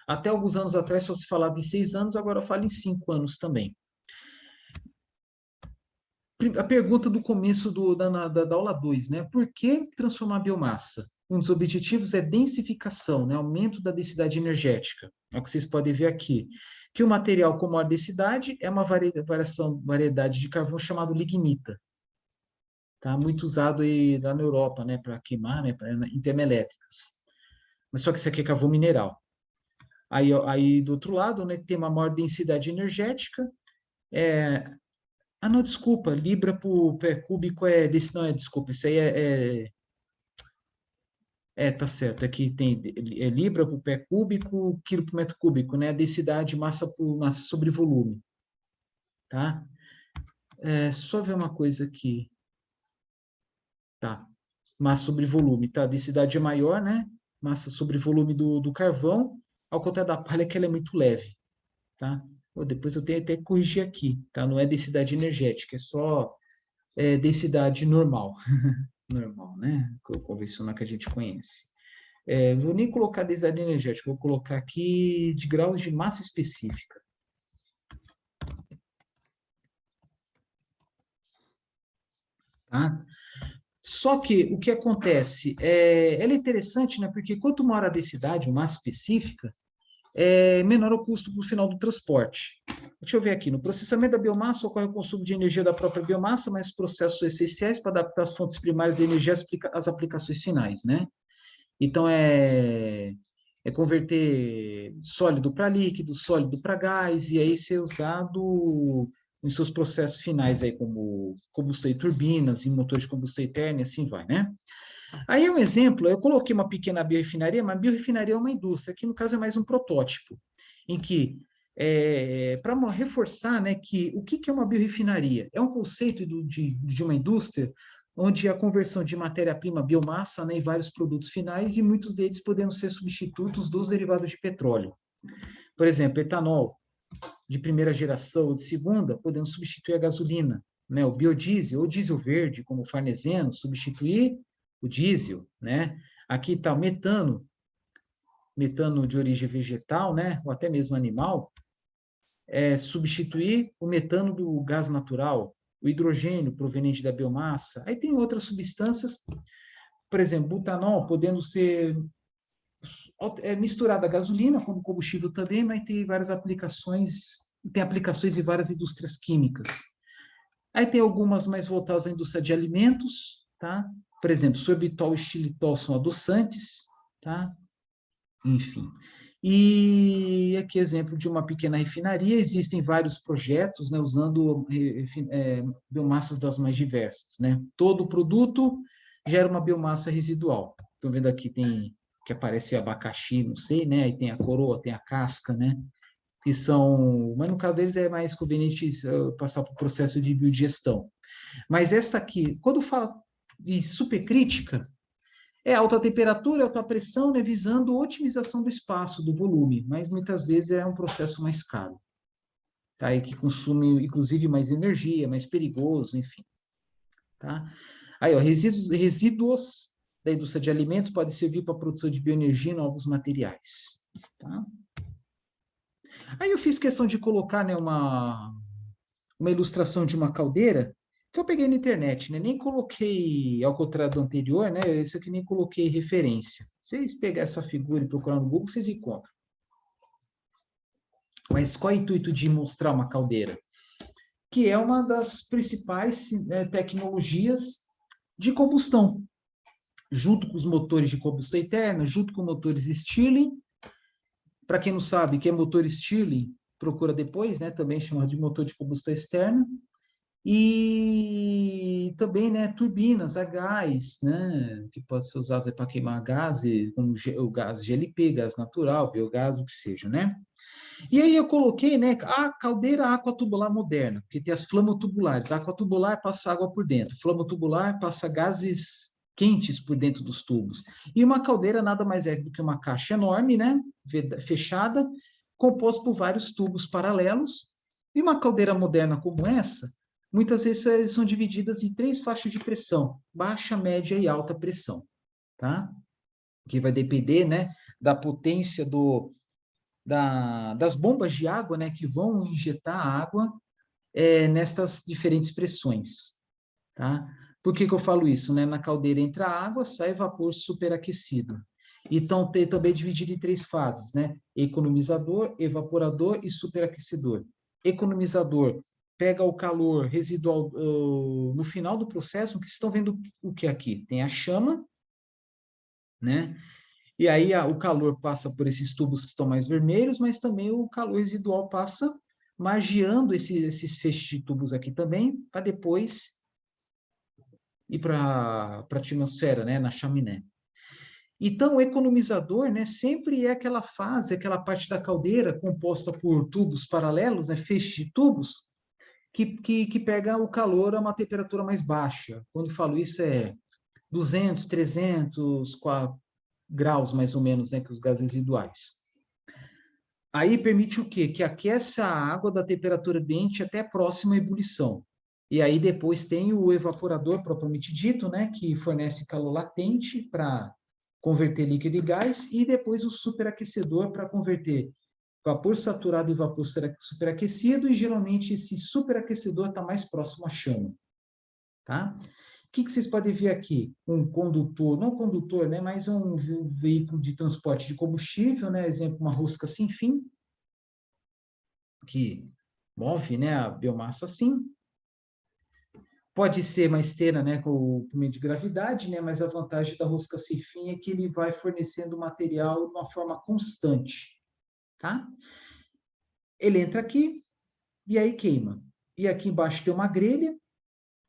até alguns anos atrás só se falava em 6 anos, agora fala em 5 anos também. A pergunta do começo da aula 2, né, por que transformar a biomassa? Um dos objetivos é densificação, né, aumento da densidade energética. É o que vocês podem ver aqui. Que o material com maior densidade é uma variedade de carvão chamado lignita. Tá muito usado aí lá na Europa, né, para queimar, né, em termoelétricas. Mas só que isso aqui é carvão mineral. Aí do outro lado, né, tem uma maior densidade energética. Não, desculpa, libra por pé cúbico não, desculpa, isso aí tá certo, aqui tem libra por pé cúbico, quilo por metro cúbico, né, a densidade massa por massa sobre volume, tá? Só ver uma coisa aqui, tá? Massa sobre volume, tá? A densidade é maior, né? Massa sobre volume do carvão, ao contrário da palha, que ela é muito leve, tá? Depois eu tenho até que corrigir aqui, tá? Não é densidade energética, é só densidade normal. Normal, né? O convencional que a gente conhece. Vou nem colocar densidade energética, vou colocar aqui de graus de massa específica. Tá? Só que o que acontece? Ela é interessante, né? Porque quanto maior a densidade, massa específica, menor o custo no final do transporte. Deixa eu ver aqui. No processamento da biomassa ocorre o consumo de energia da própria biomassa, mas os processos são essenciais para adaptar as fontes primárias de energia às aplicações finais, né? Então, é converter sólido para líquido, sólido para gás, e aí ser usado em seus processos finais, aí, como combustão e turbinas, em motores de combustão interna, e assim vai, né? Aí um exemplo, eu coloquei uma pequena biorefinaria, mas biorefinaria é uma indústria, aqui no caso é mais um protótipo, em que, para reforçar, né, que o que é uma biorefinaria? É um conceito de uma indústria onde a conversão de matéria-prima, biomassa, né, em vários produtos finais, e muitos deles podendo ser substitutos dos derivados de petróleo. Por exemplo, etanol de primeira geração ou de segunda, podendo substituir a gasolina, né, o biodiesel ou diesel verde, como o farneseno, substituir o diesel, né? Aqui está o metano, metano de origem vegetal, né, ou até mesmo animal, substituir o metano do gás natural, o hidrogênio proveniente da biomassa. Aí tem outras substâncias, por exemplo, butanol, podendo ser misturada a gasolina como combustível também, mas tem várias aplicações, tem aplicações em várias indústrias químicas. Aí tem algumas mais voltadas à indústria de alimentos, tá? Por exemplo, sorbitol e xilitol são adoçantes, tá? Enfim. E aqui exemplo de uma pequena refinaria, existem vários projetos, né, usando biomassas das mais diversas, né? Todo produto gera uma biomassa residual. Estão vendo aqui, tem que aparece abacaxi, não sei, né? Aí tem a coroa, tem a casca, né? Que são, mas no caso deles é mais conveniente passar por processo de biodigestão. Mas essa aqui, quando fala de supercrítica, é alta temperatura, alta pressão, né, visando otimização do espaço, do volume, mas muitas vezes é um processo mais caro, tá? E que consome, inclusive, mais energia, mais perigoso, enfim, tá? Aí, ó, resíduos da indústria de alimentos podem servir para a produção de bioenergia e novos materiais, tá? Aí eu fiz questão de colocar, né, uma ilustração de uma caldeira que eu peguei na internet, né? Nem coloquei, ao contrário do anterior, né? Esse aqui nem coloquei referência. Se vocês pegarem essa figura e procurar no Google, vocês encontram. Mas qual é o intuito de mostrar uma caldeira? Que é uma das principais tecnologias de combustão, junto com os motores de combustão interna, junto com motores Stirling. Para quem não sabe, que é motor Stirling, procura depois, né? Também chamado de motor de combustão externa. E também, né, turbinas a gás, né, que pode ser usado para queimar gases, como o gás GLP, gás natural, biogás, o que seja, né? E aí eu coloquei, né, a caldeira aquatubular moderna, porque tem as flamotubulares. A aquatubular passa água por dentro, flamotubular passa gases quentes por dentro dos tubos. E uma caldeira nada mais é do que uma caixa enorme, né, fechada, composta por vários tubos paralelos. E uma caldeira moderna como essa, muitas vezes são divididas em 3 faixas de pressão: baixa, média e alta pressão, tá? Que vai depender, né, da potência das bombas de água, né, que vão injetar água nestas diferentes pressões, tá? Por que que eu falo isso, né? Na caldeira entra água, sai vapor superaquecido. Então, tem também dividido em 3 fases, né? Economizador, evaporador e superaquecedor. Economizador pega o calor residual no final do processo, que estão vendo o que aqui? Tem a chama, né? E aí o calor passa por esses tubos que estão mais vermelhos, mas também o calor residual passa magiando esses feixes de tubos aqui também, para depois ir para a atmosfera, né, na chaminé. Então, o economizador, né, sempre é aquela fase, aquela parte da caldeira composta por tubos paralelos, né, feixes de tubos, que pega o calor a uma temperatura mais baixa. Quando eu falo isso, é 200, 300, graus, mais ou menos, né, que os gases residuais. Aí permite o quê? Que aquece a água da temperatura ambiente até próxima à ebulição. E aí depois tem o evaporador propriamente dito, né, que fornece calor latente para converter líquido em gás, e depois o superaquecedor para converter vapor saturado em vapor superaquecido, e geralmente esse superaquecedor está mais próximo à chama, tá? O que vocês podem ver aqui? Um condutor, não condutor, né, mas um veículo de transporte de combustível, né, exemplo, uma rosca sem fim, que move, né, a biomassa assim. Pode ser uma esteira, né, com meio de gravidade, né, mas a vantagem da rosca sem fim é que ele vai fornecendo material de uma forma constante, tá? Ele entra aqui e aí queima. E aqui embaixo tem uma grelha,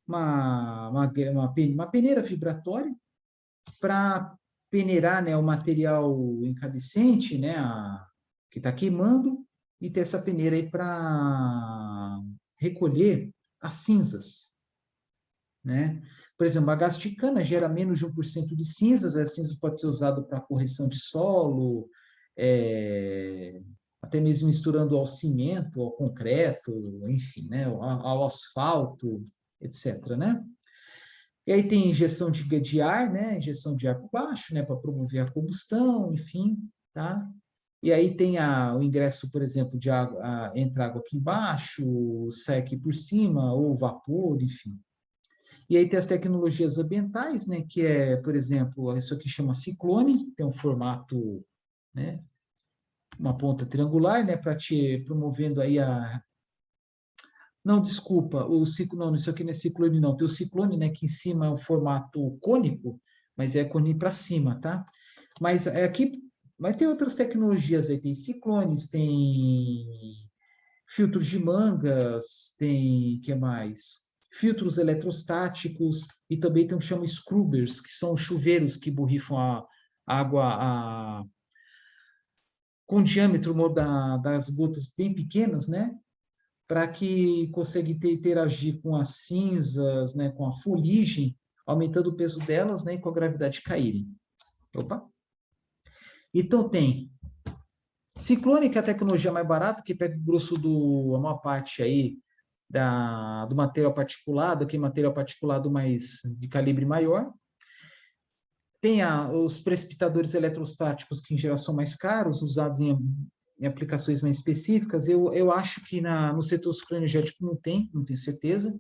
uma peneira vibratória para peneirar, né, o material incandescente, né, que está queimando, e ter essa peneira aí para recolher as cinzas, né? Por exemplo, a gás de cana gera menos de 1% de cinzas. As cinzas podem ser usadas para correção de solo, até mesmo misturando ao cimento, ao concreto, enfim, né, ao asfalto, etc., né? E aí tem injeção de ar, né? Injeção de ar por baixo, né? Para promover a combustão, enfim, tá? E aí tem o ingresso, por exemplo, de água, entra água aqui embaixo, sai aqui por cima, ou vapor, enfim. E aí tem as tecnologias ambientais, né? Que é, por exemplo, isso aqui chama ciclone, tem um formato, né? Uma ponta triangular, né? Para te promovendo aí a. Não, desculpa, o ciclo, não, isso aqui não é ciclone, não. Tem o ciclone, né? Que em cima é o formato cônico, mas é cônico para cima, tá? Mas é aqui, mas tem outras tecnologias aí, tem ciclones, tem filtros de mangas, tem, que mais? Filtros eletrostáticos, e também tem o que chama scrubbers, que são chuveiros que borrifam a água com diâmetro das gotas bem pequenas, né? Para que consiga interagir com as cinzas, né? Com a fuligem, aumentando o peso delas, né? E com a gravidade caírem. Opa! Então tem ciclone, que é a tecnologia mais barata, que pega o grosso a maior parte aí do material particulado, aqui material particulado mais de calibre maior. Tem os precipitadores eletrostáticos, que em geral são mais caros, usados em aplicações mais específicas. Eu acho que no setor sucroenergético não tenho certeza.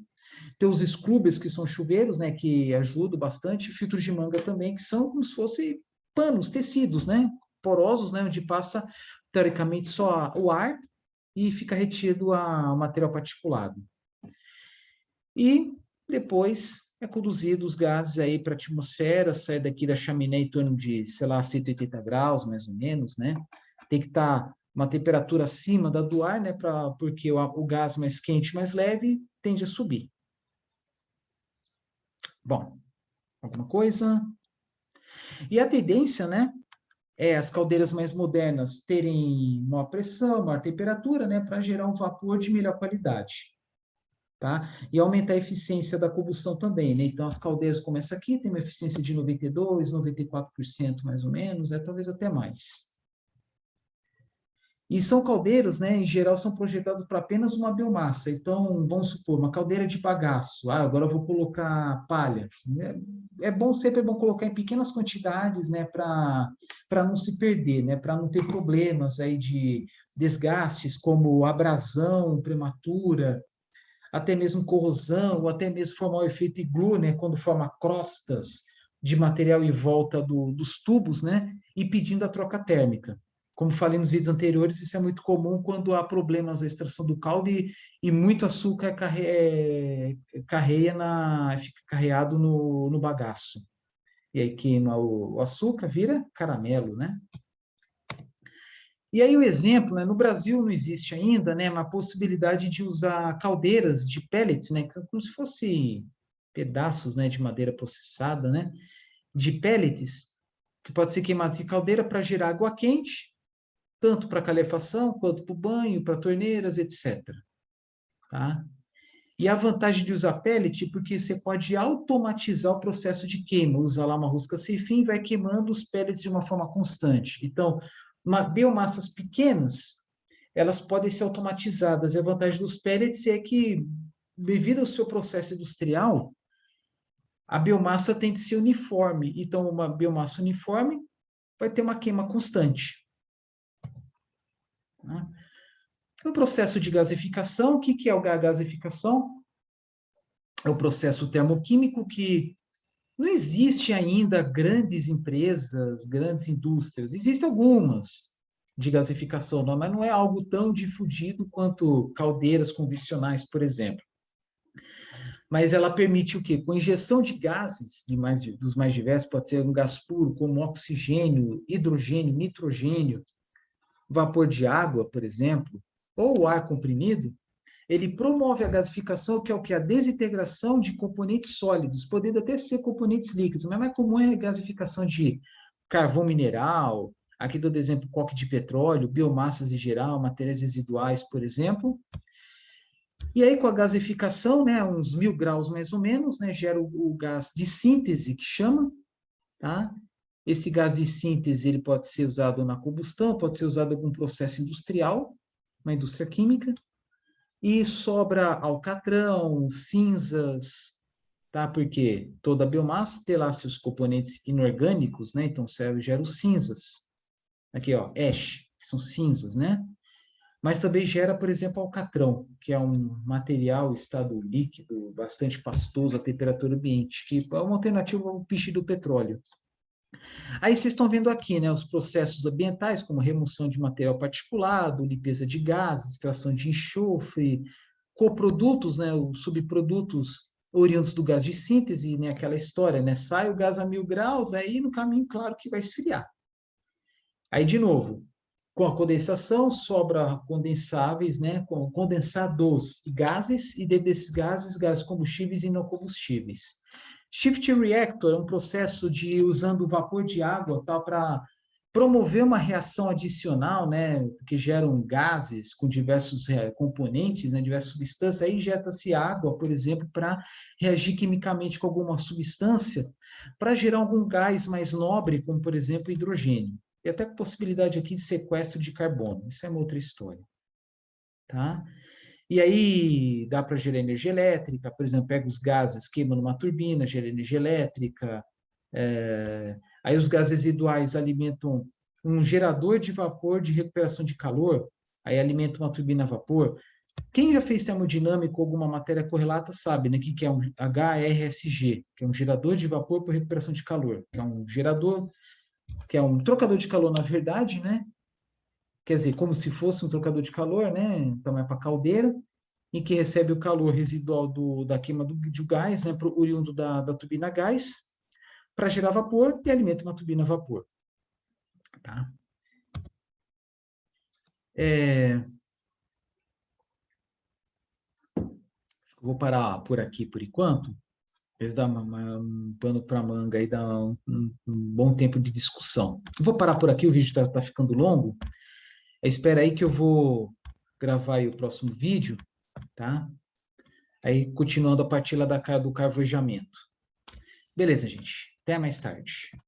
Tem os scrubbers, que são chuveiros, né, que ajudam bastante, filtros de manga também, que são como se fossem panos, tecidos, né, porosos, né, onde passa, teoricamente, só o ar, e fica retido o material particulado. E depois é conduzido os gases aí para a atmosfera, sai daqui da chaminé em torno de, sei lá, 180 graus, mais ou menos, né? Tem que estar uma temperatura acima da do ar, né? Porque o gás mais quente, mais leve, tende a subir. Bom, alguma coisa? E a tendência, né? É as caldeiras mais modernas terem maior pressão, maior temperatura, né? Para gerar um vapor de melhor qualidade. Tá? E aumentar a eficiência da combustão também, né? Então, as caldeiras como essa aqui tem uma eficiência de 92%, 94% mais ou menos, né? Talvez até mais. E são caldeiras, né? Em geral, são projetadas para apenas uma biomassa. Então, vamos supor, uma caldeira de bagaço. Ah, agora eu vou colocar palha. Sempre é bom colocar em pequenas quantidades, né? Para não se perder, né? Para não ter problemas aí de desgastes, como abrasão prematura, até mesmo corrosão, ou até mesmo formar o efeito iglu, né, quando forma crostas de material em volta dos tubos, né, e pedindo a troca térmica. Como falei nos vídeos anteriores, isso é muito comum quando há problemas na extração do caldo e muito açúcar fica carreado no bagaço. E aí queima o açúcar, vira caramelo, né? E aí o exemplo, né, no Brasil não existe ainda, né, uma possibilidade de usar caldeiras de pellets, né, como se fosse pedaços, né, de madeira processada, né, de pellets, que pode ser queimado em caldeira para gerar água quente, tanto para calefação quanto para o banho, para torneiras, etc. Tá? E a vantagem de usar pellet, porque você pode automatizar o processo de queima, usar lá uma rosca sem fim e vai queimando os pellets de uma forma constante. Então, biomassas pequenas, elas podem ser automatizadas. E a vantagem dos pellets é que, devido ao seu processo industrial, a biomassa tem de ser uniforme. Então, uma biomassa uniforme vai ter uma queima constante. Tá? O processo de gasificação, o que é a gasificação? É o processo termoquímico que não existe ainda grandes empresas, grandes indústrias. Existem algumas de gasificação, mas não é algo tão difundido quanto caldeiras convencionais, por exemplo. Mas ela permite o quê? Com injeção de gases dos mais diversos, pode ser um gás puro, como oxigênio, hidrogênio, nitrogênio, vapor de água, por exemplo, ou ar comprimido, ele promove a gasificação, que é o que? A desintegração de componentes sólidos, podendo até ser componentes líquidos, mas mais comum é a gasificação de carvão mineral, aqui dou exemplo coque de petróleo, biomassas em geral, matérias residuais, por exemplo. E aí, com a gasificação, né, uns 1000 graus mais ou menos, né, gera o gás de síntese, que chama, tá? Esse gás de síntese ele pode ser usado na combustão, pode ser usado em algum processo industrial, uma indústria química, e sobra alcatrão, cinzas, tá? Porque toda a biomassa tem lá seus componentes inorgânicos, né? Então, gera os cinzas. Aqui, ó, ash, que são cinzas, né? Mas também gera, por exemplo, alcatrão, que é um material estado líquido, bastante pastoso à temperatura ambiente, que é uma alternativa ao piche do petróleo. Aí vocês estão vendo aqui, né, os processos ambientais, como remoção de material particulado, limpeza de gases, extração de enxofre, coprodutos, né, os subprodutos oriundos do gás de síntese, né, aquela história, né, sai o gás a 1000 graus, aí no caminho, claro que vai esfriar. Aí, de novo, com a condensação, sobra condensáveis, né, condensados e gases, e dentro desses gases, gases combustíveis e não combustíveis. Shift Reactor é um processo de usando vapor de água para promover uma reação adicional, né, que geram gases com diversos componentes, né, diversas substâncias, aí injeta-se água, por exemplo, para reagir quimicamente com alguma substância, para gerar algum gás mais nobre, como, por exemplo, hidrogênio. E até com possibilidade aqui de sequestro de carbono. Isso é uma outra história. Tá? E aí dá para gerar energia elétrica, por exemplo, pega os gases, queima numa turbina, gera energia elétrica. Aí os gases residuais alimentam um gerador de vapor de recuperação de calor, aí alimenta uma turbina a vapor. Quem já fez termodinâmica ou alguma matéria correlata sabe, né, que é um HRSG, que é um gerador de vapor por recuperação de calor, que é um gerador, que é um trocador de calor, na verdade, né, quer dizer, como se fosse um trocador de calor, né? Então é para caldeira, em que recebe o calor residual da queima do gás, né? Oriundo da turbina gás, para gerar vapor e alimenta uma turbina a vapor. Tá? Vou parar por aqui por enquanto. Eles dão um pano para manga e dá um bom tempo de discussão. Vou parar por aqui, o vídeo está ficando longo. Espera aí que eu vou gravar aí o próximo vídeo, tá? Aí continuando a partir lá do carvejamento. Beleza, gente. Até mais tarde.